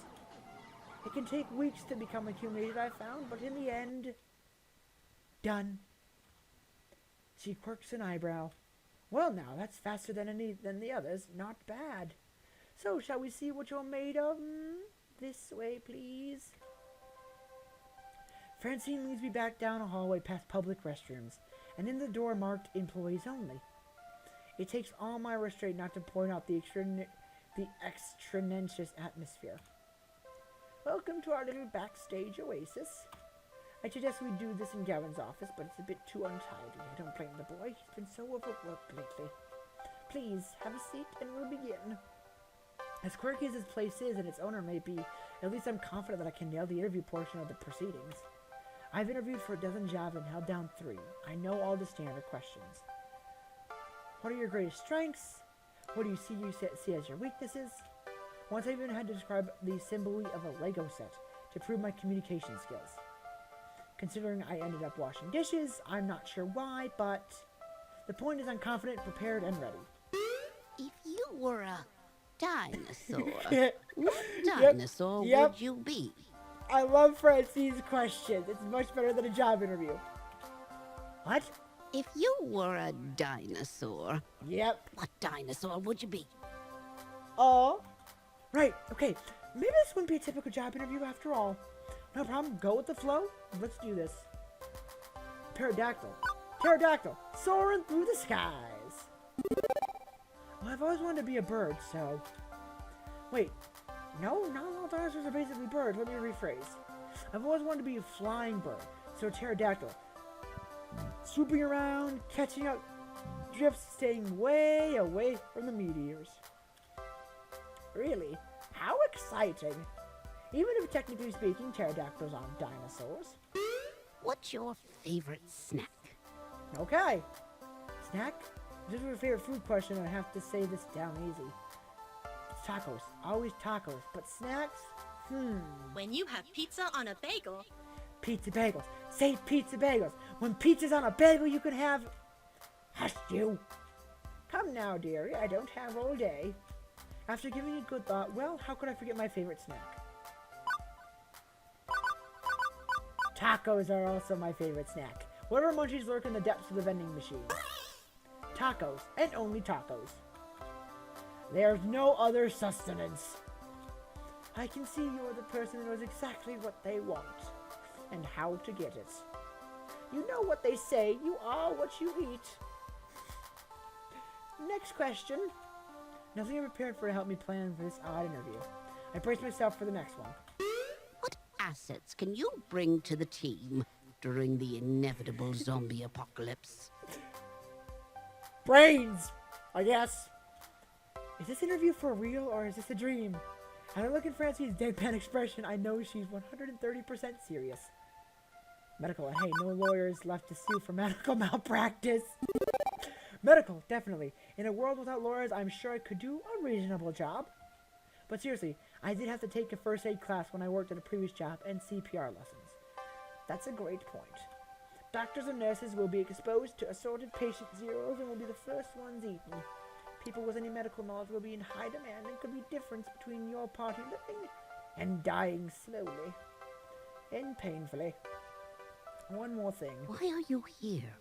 It can take weeks to become accumulated, I found, but in the end... Done. She quirks an eyebrow. Well now, that's faster than the others. Not bad. So, shall we see what you're made of? This way, please. Francine leads me back down a hallway past public restrooms, and in the door marked Employees Only. It takes all my restraint not to point out the extraneous atmosphere. Welcome to our little backstage oasis. I suggest we do this in Gavin's office, but it's a bit too untidy. I don't blame the boy. He's been so overworked lately. Please, have a seat and we'll begin. As quirky as this place is and its owner may be, at least I'm confident that I can nail the interview portion of the proceedings. I've interviewed for a dozen jobs and held down 3. I know all the standard questions. What are your greatest strengths? What do you see as your weaknesses? Once I even had to describe the assembly of a Lego set to prove my communication skills. Considering I ended up washing dishes, I'm not sure why, but the point is I'm confident, prepared, and ready. If you were a dinosaur, what dinosaur would you be? I love Francine's questions. It's much better than a job interview. What? If you were a dinosaur, what dinosaur would you be? Oh, right, okay. Maybe this wouldn't be a typical job interview after all. No problem, go with the flow. Let's do this. Pterodactyl. Pterodactyl, soaring through the skies. Well, I've always wanted to be a bird, so... Wait, no, not all dinosaurs are basically birds. Let me rephrase. I've always wanted to be a flying bird, so pterodactyl. Swooping around, catching up drifts, staying way away from the meteors. Really? How exciting! Even if technically speaking, pterodactyls aren't dinosaurs. What's your favorite snack? Okay. Snack? This is your favorite food question, and I have to say this down easy. It's tacos. Always tacos. But snacks? When you have pizza on a bagel... Pizza bagels. Say pizza bagels. When pizza's on a bagel, you can have... Hush you! Come now, dearie. I don't have all day. After giving it good thought, well, how could I forget my favorite snack? Tacos are also my favorite snack. Whatever munchies lurk in the depths of the vending machine. Tacos, and only tacos. There's no other sustenance. I can see you're the person who knows exactly what they want, and how to get it. You know what they say, you are what you eat. Next question. Nothing prepared for to help me plan for this odd interview. I brace myself for the next one. What assets can you bring to the team during the inevitable zombie apocalypse? Brains, I guess. Is this interview for real or is this a dream? As I look at Francine's deadpan expression, I know she's 130% serious. Medical, and hey, no lawyers left to sue for medical malpractice. Medical, definitely. In a world without lawyers, I'm sure I could do a reasonable job. But seriously, I did have to take a first aid class when I worked at a previous job and CPR lessons. That's a great point. Doctors and nurses will be exposed to assorted patient zeros and will be the first ones eaten. People with any medical knowledge will be in high demand and could be difference between your party living and dying slowly and painfully. One more thing. Why are you here?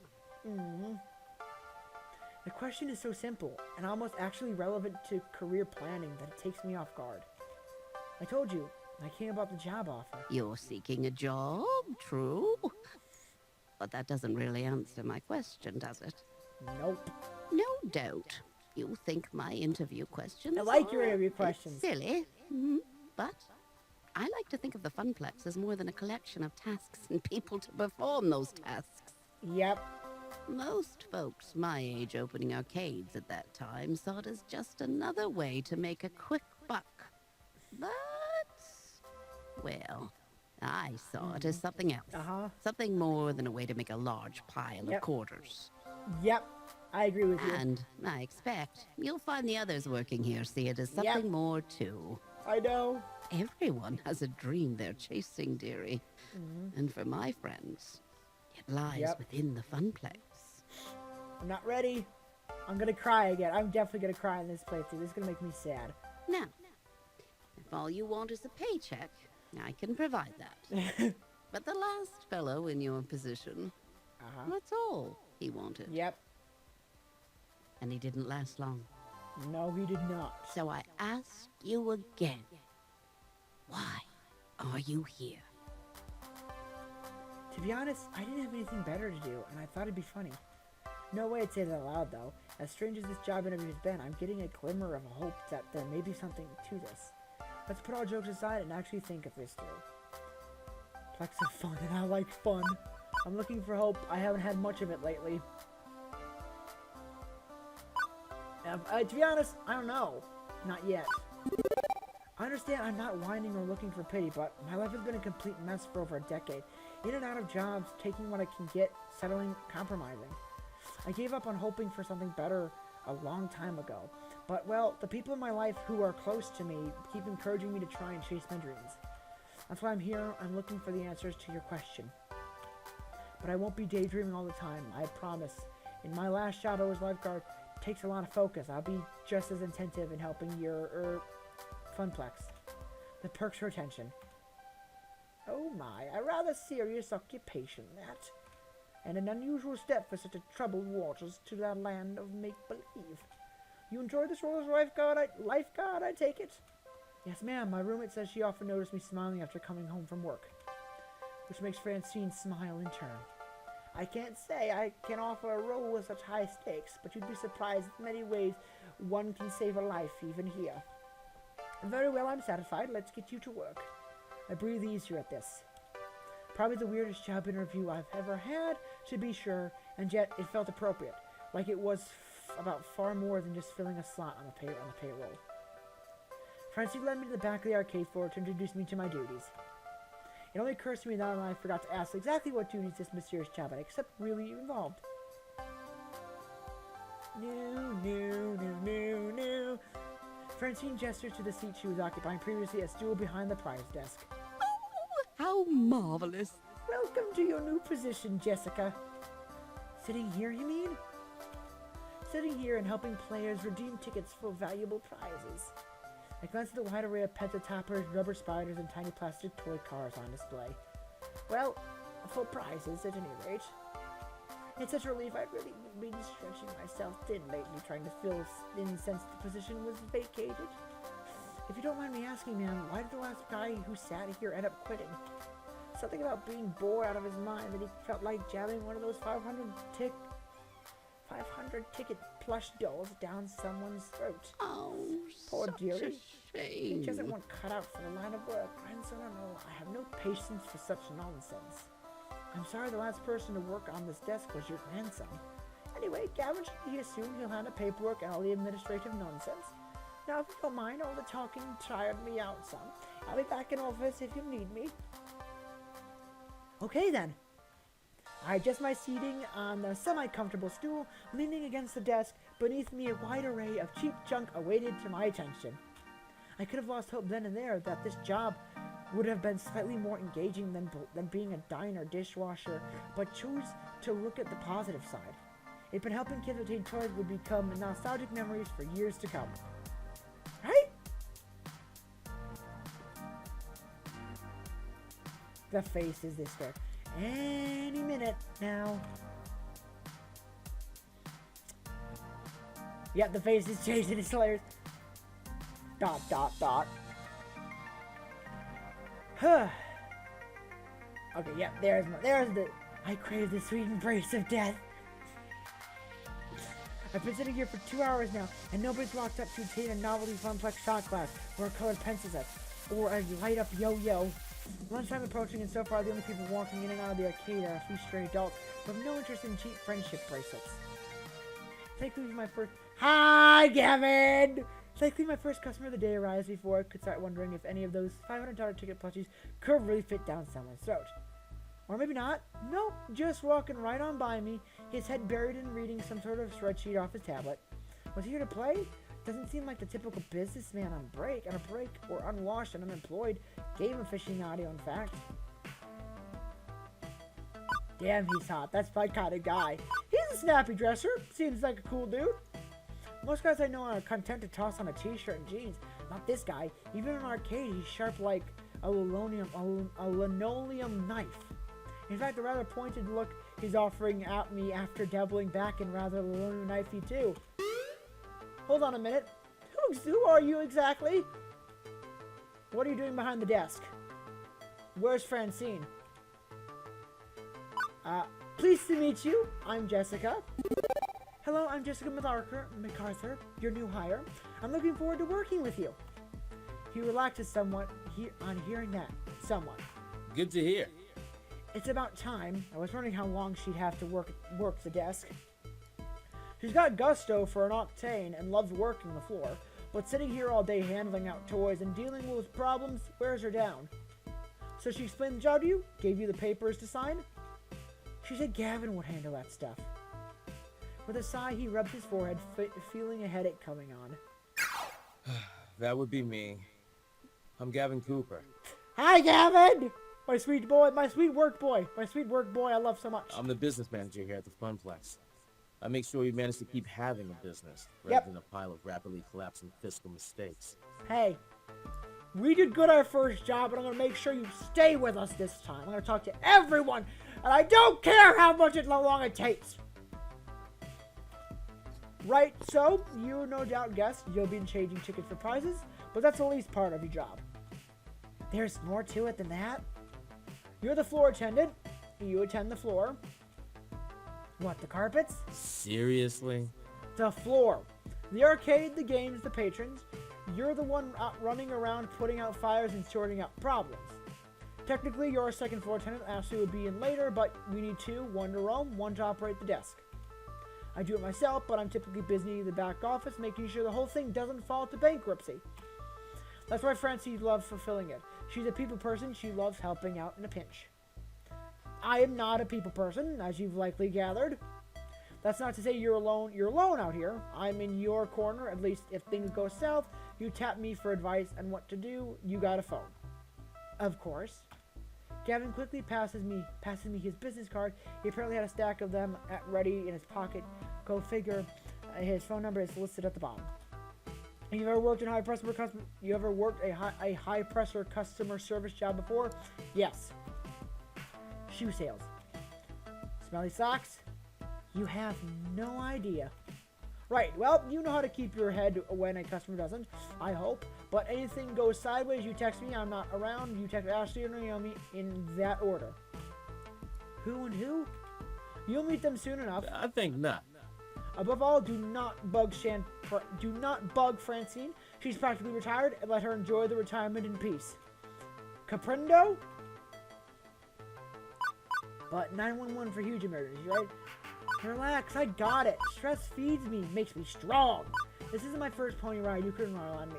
The question is so simple and almost actually relevant to career planning that it takes me off guard. I told you, I came about the job offer. You're seeking a job, true? But that doesn't really answer my question, does it? Nope. No doubt. You think my interview questions I like your are interview a bit questions. silly, but I like to think of the FUNPLEX as more than a collection of tasks and people to perform those tasks. Yep. Most folks my age opening arcades at that time saw it as just another way to make a quick buck. But, well, I saw it as something else. Something more than a way to make a large pile of quarters. Yep. I agree with you. And I expect you'll find the others working here see it as something more too. I know. Everyone has a dream they're chasing, dearie. And for my friends, it lies within the FUNPLEX. I'm not ready. I'm gonna cry again. I'm definitely gonna cry in this playthrough. This is gonna make me sad. Now, if all you want is a paycheck, I can provide that. But the last fellow in your position, that's all he wanted. Yep. And he didn't last long. No, he did not. So I ask you again, why are you here? To be honest, I didn't have anything better to do, and I thought it'd be funny. No way I'd say that out loud, though. As strange as this job interview has been, I'm getting a glimmer of hope that there may be something to this. Let's put all jokes aside and actually think of this through. Plex is fun, and I like fun. I'm looking for hope. I haven't had much of it lately. To be honest, I don't know. Not yet. I understand I'm not whining or looking for pity, but my life has been a complete mess for over a decade. In and out of jobs, taking what I can get, settling, compromising. I gave up on hoping for something better a long time ago. But, well, the people in my life who are close to me keep encouraging me to try and chase my dreams. That's why I'm here. I'm looking for the answers to your question. But I won't be daydreaming all the time, I promise. In my last job, I was lifeguard. It takes a lot of focus. I'll be just as attentive in helping your, FUNPLEX. The perks for attention. Oh my, a rather serious occupation, that. And an unusual step for such a troubled waters to that land of make-believe. You enjoy this role as lifeguard, I take it? Yes, ma'am. My roommate says she often noticed me smiling after coming home from work, which makes Francine smile in turn. I can't say I can offer a role with such high stakes, but you'd be surprised at many ways one can save a life even here. Very well, I'm satisfied. Let's get you to work. I breathe easier at this. Probably the weirdest job interview I've ever had, to be sure, and yet it felt appropriate, like it was about far more than just filling a slot on the payroll. Francine led me to the back of the arcade floor to introduce me to my duties. It only occurs to me now that I forgot to ask exactly what duties this mysterious job had, except really involved. No. Francine gestured to the seat she was occupying previously, a stool behind the prize desk. Oh, how marvelous. Welcome to your new position, Jessica. Sitting here, you mean? Sitting here and helping players redeem tickets for valuable prizes. I glanced at the wide array of pet toppers, rubber spiders, and tiny plastic toy cars on display. Well, for prizes at any rate. It's such a relief. I've really been stretching myself thin lately, trying to fill in since the position was vacated. If you don't mind me asking, ma'am, why did the last guy who sat here end up quitting? Something about being bored out of his mind that he felt like jamming one of those 500 500 ticket plush dolls down someone's throat. Oh, Poor such dearie. a He shame. doesn't want cut out for the line of work. Grandson or no, I have no patience for such nonsense. I'm sorry the last person to work on this desk was your grandson. Anyway, Gavin should be here soon. He'll handle paperwork and all the administrative nonsense. Now, if you don't mind, all the talking tired me out some. I'll be back in office if you need me. Okay, then. I adjust my seating on the semi-comfortable stool, leaning against the desk. Beneath me, a wide array of cheap junk awaited to my attention. I could have lost hope then and there that this job would have been slightly more engaging than being a diner dishwasher, but chose to look at the positive side. It'd been helping kids obtain toys would become nostalgic memories for years to come. Right? The face is this way. Any minute now. Yep, the face is changing its layers. Dot, dot, dot. Huh. Okay, yep, there's the... I crave the sweet embrace of death. I've been sitting here for 2 hours now, and nobody's walked up to obtain a novelty FUNPLEX shot glass, or a colored pencil set, or a light-up yo-yo. Lunchtime approaching, and so far the only people walking in and out of the arcade are a few stray adults with no interest in cheap friendship bracelets. Thankfully, my first... Hi, Gavin! Thankfully, my first customer of the day arrives before I could start wondering if any of those $500 ticket plushies could really fit down someone's throat. Or maybe not. Nope, just walking right on by me, his head buried in reading some sort of spreadsheet off his tablet. Was he here to play? Doesn't seem like the typical businessman on a break, or unwashed and unemployed. Game aficionado, in fact. Damn, he's hot. That's my kind of guy. He's a snappy dresser. Seems like a cool dude. Most guys I know are content to toss on a t-shirt and jeans. Not this guy. Even in an arcade, he's sharp like a linoleum knife. In fact, the rather pointed look he's offering at me after doubling back in rather linoleum knifey too. Hold on a minute. Who are you exactly? What are you doing behind the desk? Where's Francine? Pleased to meet you. I'm Jessica. Hello, I'm Jessica McArthur, your new hire. I'm looking forward to working with you. He relaxes somewhat on hearing that. Somewhat. Good to hear. It's about time. I was wondering how long she'd have to work the desk. She's got gusto for an octane and loves working the floor, but sitting here all day handling out toys and dealing with problems wears her down. So she explained the job to you? Gave you the papers to sign? She said Gavin would handle that stuff. With a sigh, he rubbed his forehead, feeling a headache coming on. That would be me. I'm Gavin Cooper. Hi, Gavin! My sweet boy, my sweet work boy I love so much. I'm the business manager here at the FUNPLEX. I make sure we manage to keep having a business, rather than a pile of rapidly collapsing fiscal mistakes. Hey, we did good our first job, and I'm going to make sure you stay with us this time. I'm going to talk to everyone, and I don't care how long it takes. Right, so, you no doubt guessed you'll be changing tickets for prizes, but that's the least part of your job. There's more to it than that. You're the floor attendant. You attend the floor. What, the carpets? Seriously? The floor. The arcade, the games, the patrons. You're the one running around putting out fires and sorting out problems. Technically, you're a second floor attendant. Ashley would be in later, but we need two. One to roam, one to operate the desk. I do it myself, but I'm typically busy in the back office, making sure the whole thing doesn't fall to bankruptcy. That's why Francie loves fulfilling it. She's a people person. She loves helping out in a pinch. I am not a people person, as you've likely gathered. That's not to say you're alone out here. I'm in your corner. At least if things go south, you tap me for advice on what to do. You got a phone. Of course. Gavin quickly passes me his business card. He apparently had a stack of them ready in his pocket. Go figure. His phone number is listed at the bottom. You ever worked in a high pressure customer service job before? Yes. Shoe sales. Smelly socks? You have no idea. Right, well, you know how to keep your head when a customer doesn't, I hope. But anything goes sideways, you text me, I'm not around, you text Ashley or Naomi in that order. Who and who? You'll meet them soon enough. I think not. Above all, do not bug Francine. She's practically retired, and let her enjoy the retirement in peace. Comprendo? But 911 for huge emergencies, right? Relax, I got it. Stress feeds me, makes me strong. This isn't my first pony ride. You couldn't rely on me.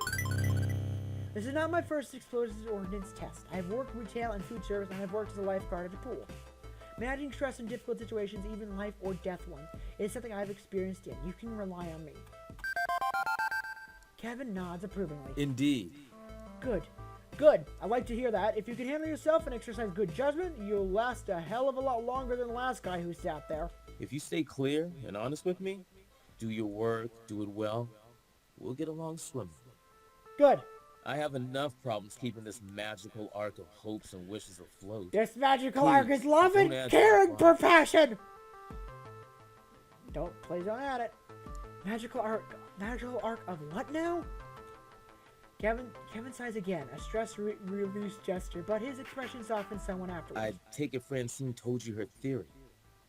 This is not my first explosives ordnance test. I have worked retail and food service, and I've worked as a lifeguard at a pool. Managing stress in difficult situations, even life or death ones, is something I've experienced in. You can rely on me. Kevin nods approvingly. Indeed. Good. Good. I like to hear that. If you can handle yourself and exercise good judgment, you'll last a hell of a lot longer than the last guy who sat there. If you stay clear and honest with me, do your work, do it well, we'll get along swimmingly. Good. I have enough problems keeping this magical arc of hopes and wishes afloat. This magical Please, arc is love and don't add caring to for passion. Please don't add it. Magical arc of what now? Kevin sighs again, a stress-release gesture, but his expression softens somewhat afterwards. I take it Francine told you her theory,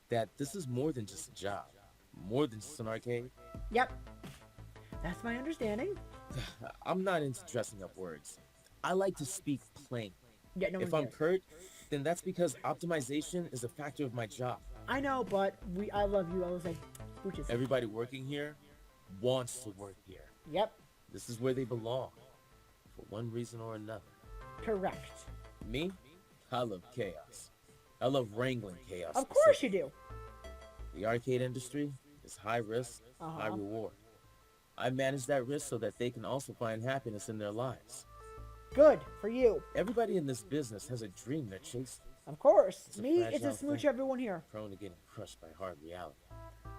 that this is more than just a job, more than just an arcade? Yep. That's my understanding. I'm not into dressing up words. I like to speak plain. Yeah, no if one I'm cares. curt, then that's because optimization is a factor of my job. I know, but I love you. I was like, smooches. Everybody working here wants to work here. Yep. This is where they belong, for one reason or another. Correct. Me? I love chaos. I love wrangling chaos. Of course you do. The arcade industry is high risk, high reward. I manage that risk so that they can also find happiness in their lives. Good for you. Everybody in this business has a dream they're chasing. Of course. It's a Me, it's a fragile smooch thing. everyone here. Prone to getting crushed by hard reality.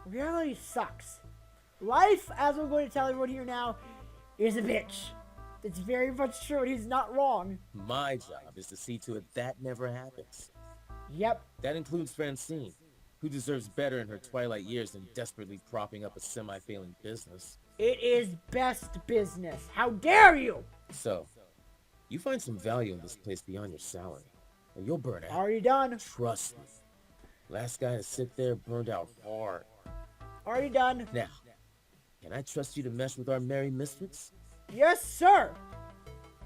Reality sucks. Life, as we're going to tell everyone here now, is a bitch. It's very much true, and he's not wrong. My job is to see to it that never happens. Yep. That includes Francine, who deserves better in her twilight years than desperately propping up a semi-failing business. It is best business. How dare you? So, you find some value in this place beyond your salary, and you'll burn out. Already done. Trust me. Last guy to sit there burned out hard. Already done. Now, can I trust you to mesh with our merry misfits? Yes, sir.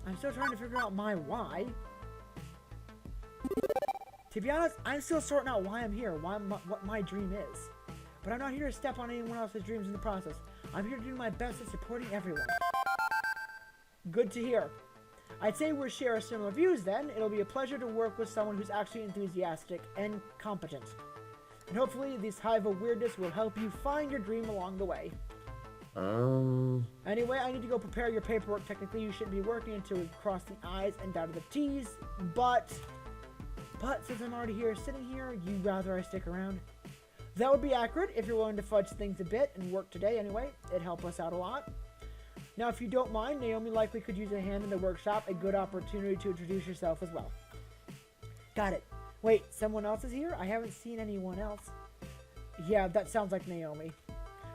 I'm still trying to figure out my why. To be honest, I'm still sorting out why I'm here, what my dream is. But I'm not here to step on anyone else's dreams in the process. I'm here to do my best at supporting everyone. Good to hear. I'd say we share similar views then. It'll be a pleasure to work with someone who's actually enthusiastic and competent. And hopefully this hive of weirdness will help you find your dream along the way. Anyway, I need to go prepare your paperwork. Technically, you shouldn't be working until we cross the I's and dotted the T's. But since I'm already here, sitting here, you'd rather I stick around? That would be accurate if you're willing to fudge things a bit and work today anyway. It'd help us out a lot. Now, if you don't mind, Naomi likely could use a hand in the workshop. A good opportunity to introduce yourself as well. Got it. Wait, someone else is here? I haven't seen anyone else. Yeah, that sounds like Naomi.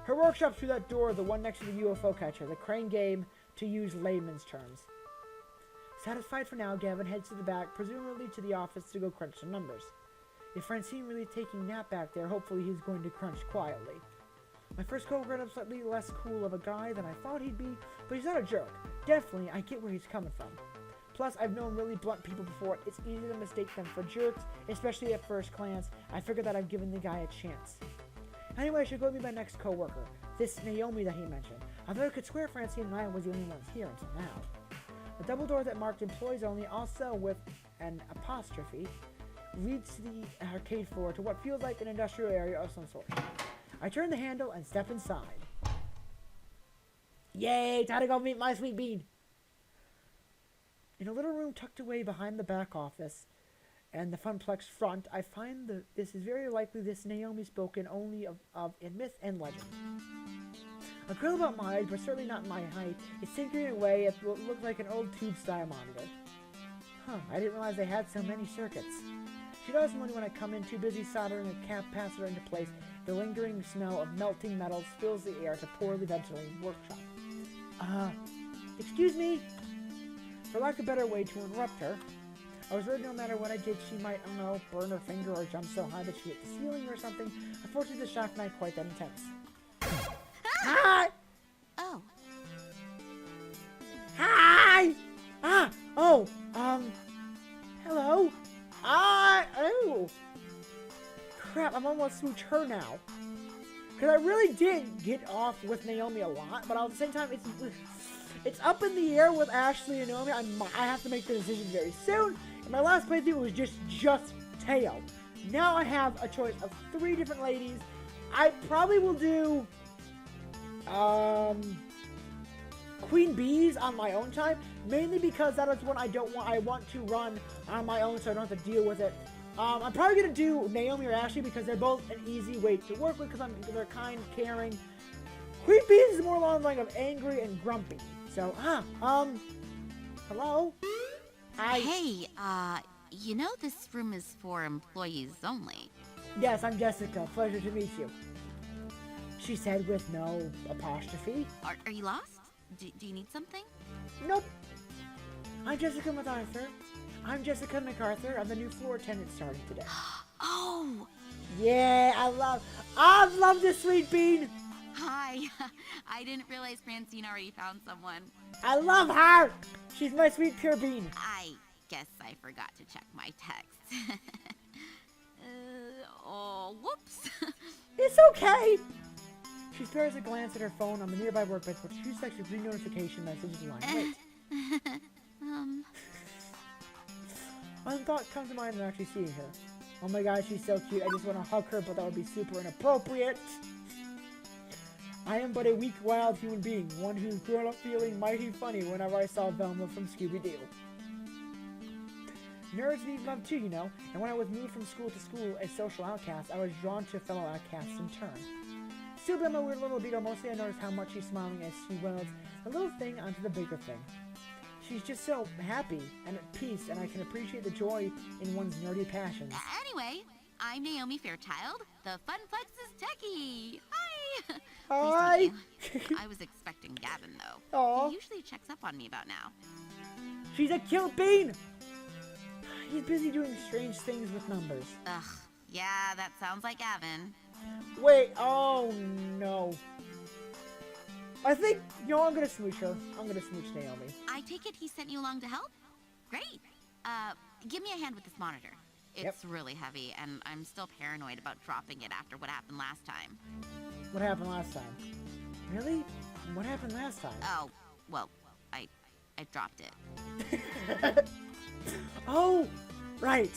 Her workshop's through that door, the one next to the UFO catcher, the crane game, to use layman's terms. Satisfied for now, Gavin heads to the back, presumably to the office to go crunch some numbers. If Francine really taking a nap back there, hopefully he's going to crunch quietly. My first coworker ended up slightly less cool of a guy than I thought he'd be, but he's not a jerk. Definitely, I get where he's coming from. Plus, I've known really blunt people before. It's easy to mistake them for jerks, especially at first glance. I figured that I've given the guy a chance. Anyway, I should go meet my next coworker, this Naomi that he mentioned. Although I could swear Francine and I was the only ones here until now. The double door that marked employees only, also with an apostrophe, leads to the arcade floor to what feels like an industrial area of some sort. I turn the handle and step inside. Yay! Time to go meet my sweet bean! In a little room tucked away behind the back office and the FUNPLEX front, I find that this is very likely this Naomi spoken only of in myth and legend. A girl about my age, but certainly not my height, is tinkering away at what looked like an old tube-style monitor. Huh, I didn't realize they had so many circuits. She does only when I come in, too busy soldering a capacitor into place. The lingering smell of melting metals fills the air to poorly ventilated workshop. Excuse me? For lack of a better way to interrupt her, I was worried no matter what I did, she might, I don't know, burn her finger or jump so high that she hit the ceiling or something. Unfortunately, the shock night quite that intense. crap, I'm almost smooch her now. Because I really did get off with Naomi a lot, but at the same time, it's up in the air with Ashley and Naomi. I have to make the decision very soon. In my last playthrough, it was just Teo. Now I have a choice of 3 different ladies. I probably will do Queen Bees on my own time, mainly because that is one I want to run on my own, so I don't have to deal with it. I'm probably gonna do Naomi or Ashley because they're both an easy way to work with because they're kind, caring. Queen Bees is more along the line of angry and grumpy. So, hello? Hi. Hey, you know this room is for employees only. Yes, I'm Jessica. Pleasure to meet you. She said with no apostrophe. Are you lost? Do you need something? Nope. I'm Jessica McArthur. I'm Jessica McArthur. I'm the new floor attendant starting today. Oh! Yeah, I love this sweet bean. Hi. I didn't realize Francine already found someone. I love her. She's my sweet pure bean. I guess I forgot to check my text. Oh, whoops. It's okay. She spares a glance at her phone on the nearby workbench, but she selects a green notification messages line. Wait. One thought comes to mind when actually seeing her. Oh my god, she's so cute. I just want to hug her, but that would be super inappropriate. I am but a weak, wild human being, one who's grown up feeling mighty funny whenever I saw Velma from Scooby-Doo. Nerds need love too, you know, and when I was moved from school to school as social outcast, I was drawn to fellow outcasts in turn. Still been my weird little beetle, mostly I noticed how much she's smiling as she welds a little thing onto the bigger thing. She's just so happy and at peace, and I can appreciate the joy in one's nerdy passions. Anyway, I'm Naomi Fairchild, the FUNPLEX's techie. Hi! Hi! Pleased to meet you. I was expecting Gavin, though. Aw. He usually checks up on me about now. She's a cute bean! He's busy doing strange things with numbers. Ugh, yeah, that sounds like Gavin. Wait, oh no. I think, I'm gonna smooch her. I'm gonna smooch Naomi. I take it he sent you along to help? Great. Give me a hand with this monitor. It's really heavy, and I'm still paranoid about dropping it after what happened last time. What happened last time? Really? What happened last time? Oh, well, I dropped it. Oh, right.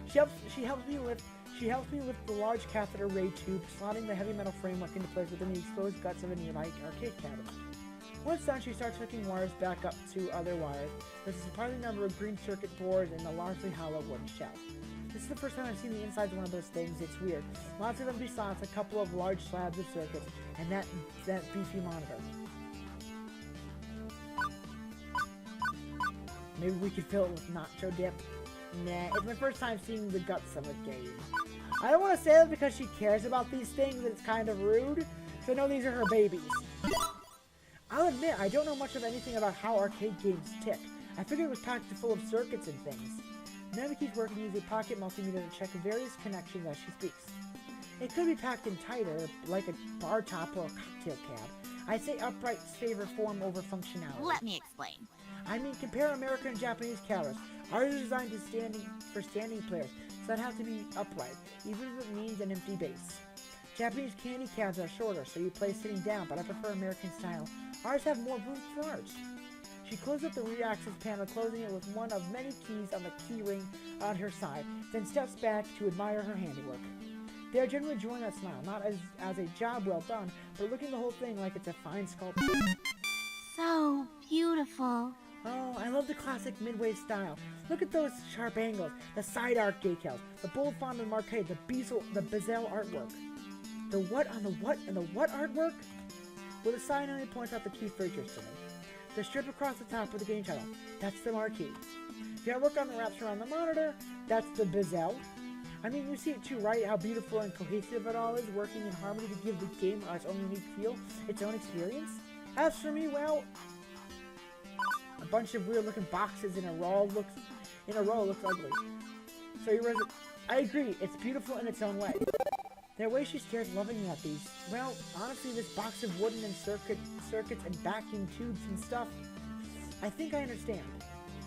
She helps me lift the large catheter ray tube, slotting the heavy metal framework into place within the exposed guts of a nearby arcade cabinet. Once done, she starts hooking wires back up to other wires. There's a surprising number of green circuit boards and a largely hollow wooden shell. This is the first time I've seen the inside of one of those things. It's weird. Lots of empty slots, a couple of large slabs of circuits, and that beefy monitor. Maybe we could fill it with nacho dip. Nah, it's my first time seeing the guts of a game. I don't want to say that because she cares about these things, it's kind of rude. So I know these are her babies. I'll admit, I don't know much of anything about how arcade games tick. I figured it was packed full of circuits and things. Naomi keeps working using a pocket multimeter to check various connections as she speaks. It could be packed in tighter, like a bar top or a cocktail cab. I say upright's favor form over functionality. Let me explain. I mean, compare American and Japanese cabs. Ours are designed for standing players, so that have to be upright, even if it means an empty base. Japanese candy cabs are shorter, so you play sitting down, but I prefer American style. Ours have more room for ours. She closes up the rear access panel, closing it with one of many keys on the key ring on her side, then steps back to admire her handiwork. They are generally enjoying that smile, not as a job well done, but looking at the whole thing like it's a fine sculpture. So beautiful. Oh, I love the classic Midway style. Look at those sharp angles, the side arc decals, the bold font of the marquee, the bezel artwork. The what on the what and the what artwork? With a sign only points out the key features to me. The strip across the top with the game title, that's the marquee. The artwork on the wraps around the monitor, that's the bezel. I mean, you see it too, right? How beautiful and cohesive it all is, working in harmony to give the game its own unique feel, its own experience. As for me, well, a bunch of weird-looking boxes in a row looks ugly. So I agree, it's beautiful in its own way. The way she stares lovingly at these, well, honestly, this box of wooden and circuits and backing tubes and stuff, I think I understand.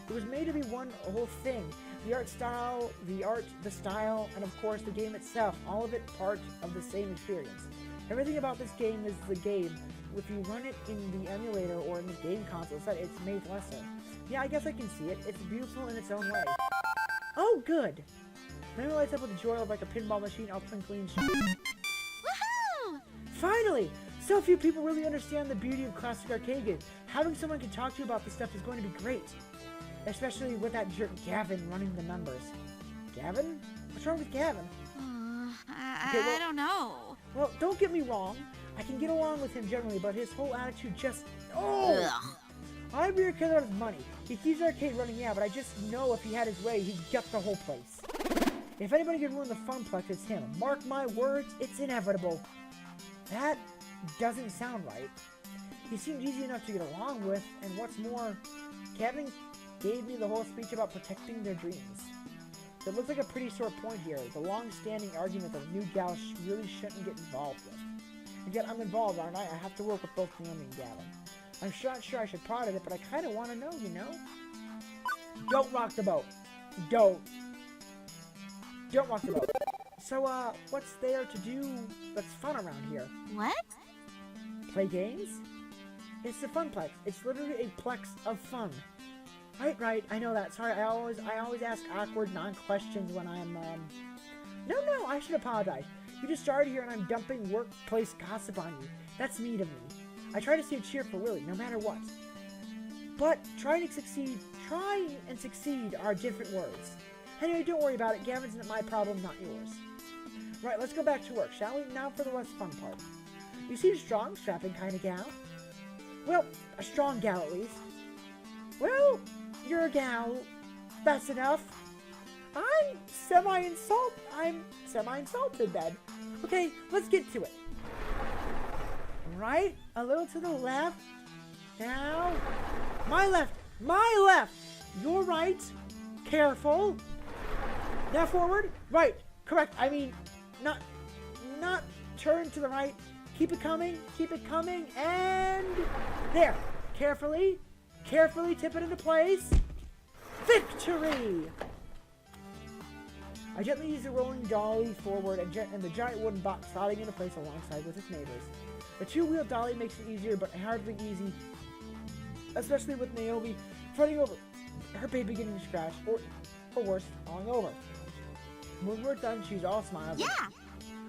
It was made to be one whole thing. The art, the style, and of course the game itself, all of it part of the same experience. Everything about this game is the game. If you run it in the emulator or in the game console set, it's made lesser. Yeah, I guess I can see it. It's beautiful in its own way. Oh, good! Then it lights up with the joy of like a pinball machine all twinkling and shining. Woohoo! Finally! So few people really understand the beauty of classic arcade games. Having someone to talk to about this stuff is going to be great. Especially with that jerk Gavin running the numbers. Gavin? What's wrong with Gavin? I don't know. Well, don't get me wrong. I can get along with him generally, but his whole attitude just... Oh! Ugh. I'm here because of his money. He keeps the arcade running, yeah, but I just know if he had his way, he'd gut the whole place. If anybody could ruin the FUNPLEX, it's him. Mark my words, it's inevitable. That doesn't sound right. He seemed easy enough to get along with, and what's more, Kevin gave me the whole speech about protecting their dreams. It looks like a pretty sore point here, the long-standing argument that new gal really shouldn't get involved with. And yet I'm involved, aren't I? I have to work with both Naomi and Gavin. I'm not sure I should prod at it, but I kind of want to know, you know? Don't rock the boat. Don't rock the boat. So, what's there to do that's fun around here? What? Play games? It's the FUNPLEX. It's literally a plex of fun. Right, I know that. Sorry, I always ask awkward, non-questions when I'm, No, I should apologize. You just started here and I'm dumping workplace gossip on you. That's mean of me. I try to stay cheerful, really, no matter what. But try and succeed are different words. Anyway, don't worry about it. Gavin's my problem, not yours. Right, let's go back to work, shall we? Now for the less fun part. You seem strong, strapping kind of gal. Well, a strong gal at least. Well, you're a gal. That's enough. I'm semi-insulted then. Okay, let's get to it. Right, a little to the left. Now, my left. Your right. Careful. Now forward. Right. Correct. I mean, not turn to the right. Keep it coming. And there. Carefully tip it into place. Victory! I gently ease the rolling dolly forward and the giant wooden box sliding into place alongside with its neighbors. The two-wheel dolly makes it easier, but hardly easy, especially with Naomi running over her baby getting scratched, or worse, falling over. When we're done, she's all smiles. Yeah!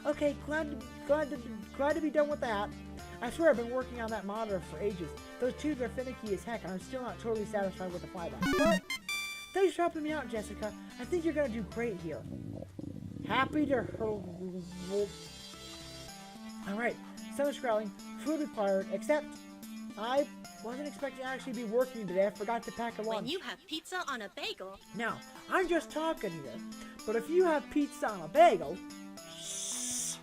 Okay, glad to be done with that. I swear I've been working on that monitor for ages. Those tubes are finicky as heck, and I'm still not totally satisfied with the flyby. But thanks for helping me out, Jessica. I think you're gonna do great here. Happy to help. Alright, stomach growling, food required, except I wasn't expecting to actually be working today. I forgot to pack a lunch. When you have pizza on a bagel. Now, I'm just talking here, but if you have pizza on a bagel, shh.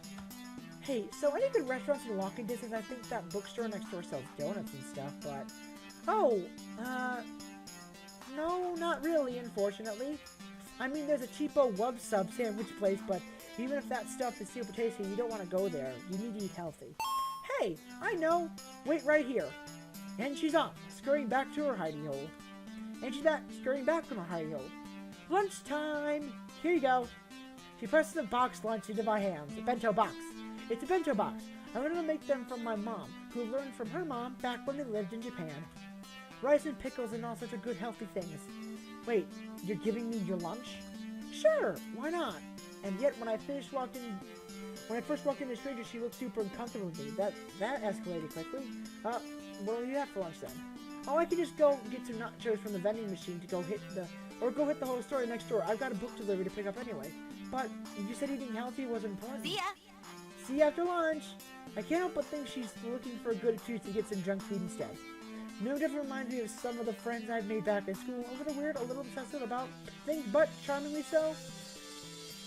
Hey, so any good restaurants in walking distance? I think that bookstore next door sells donuts and stuff, but... Oh, no, not really, unfortunately. I mean, there's a cheapo wub sub sandwich place, but even if that stuff is super tasty, you don't want to go there. You need to eat healthy. Hey, I know. Wait right here. And she's off, scurrying back to her hidey hole. And she's back, scurrying back from her hidey hole. Lunchtime! Here you go. She presses the box lunch into my hands. A bento box. It's a bento box. I wanted to make them from my mom, who learned from her mom back when they lived in Japan. Rice and pickles and all sorts of good healthy things. Wait, you're giving me your lunch? Sure, why not? And yet when I first walked in the stranger, she looked super uncomfortable with me. That escalated quickly. What do you have for lunch then? Oh, I could just go get some nachos from the vending machine to go hit the whole store next door. I've got a book delivery to pick up anyway. But you said eating healthy was important. See ya! See you after lunch. I can't help but think she's looking for a good excuse to get some junk food instead. No different reminds me of some of the friends I've made back in school. A little weird, a little obsessive about things, but charmingly so.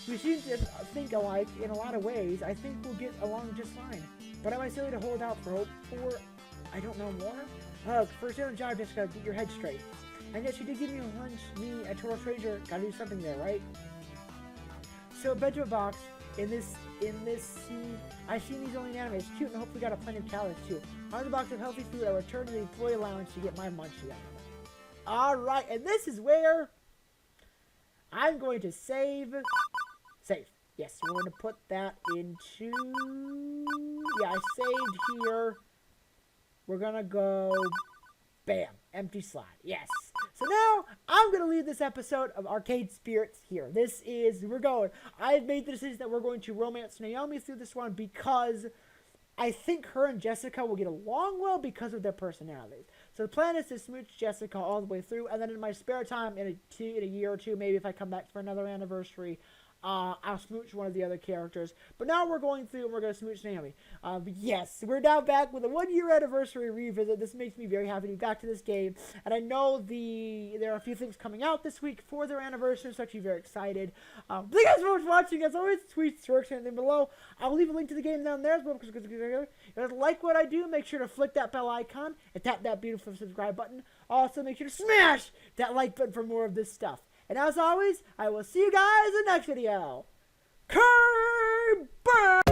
We seem to think alike in a lot of ways. I think we'll get along just fine. But am I silly to hold out for hope for, I don't know, more? Ugh, first day on the job, Jessica, get your head straight. And yet she did give me a lunch, me, a total stranger, gotta do something there, right? So, bento box, in this scene, I've seen these only in anime. It's cute and hopefully got a plenty of calories too. On the box of healthy food, I return to the employee lounge to get my munchie on. Alright, and this is where I'm going to save. Save. Yes, we're going to put that into... Yeah, I saved here. We're going to go... Bam. Empty slot. Yes. So now, I'm going to leave this episode of Arcade Spirits here. This is... We're going. I've made the decision that we're going to romance Naomi through this one because I think her and Jessica will get along well because of their personalities. So the plan is to smooch Jessica all the way through, and then in my spare time, in a year or two, maybe if I come back for another anniversary, I'll smooch one of the other characters. But now we're going through and we're going to smooch Naomi. But yes, we're now back with a 1-year anniversary revisit. This makes me very happy to be back to this game. And I know there are a few things coming out this week for their anniversary, so I'm actually very excited. Thank you guys so much for watching. As always, tweets, search, anything below. I'll leave a link to the game down there as well. Because if you guys like what I do, make sure to flick that bell icon and tap that beautiful subscribe button. Also, make sure to smash that like button for more of this stuff. And as always, I will see you guys in the next video. Bye!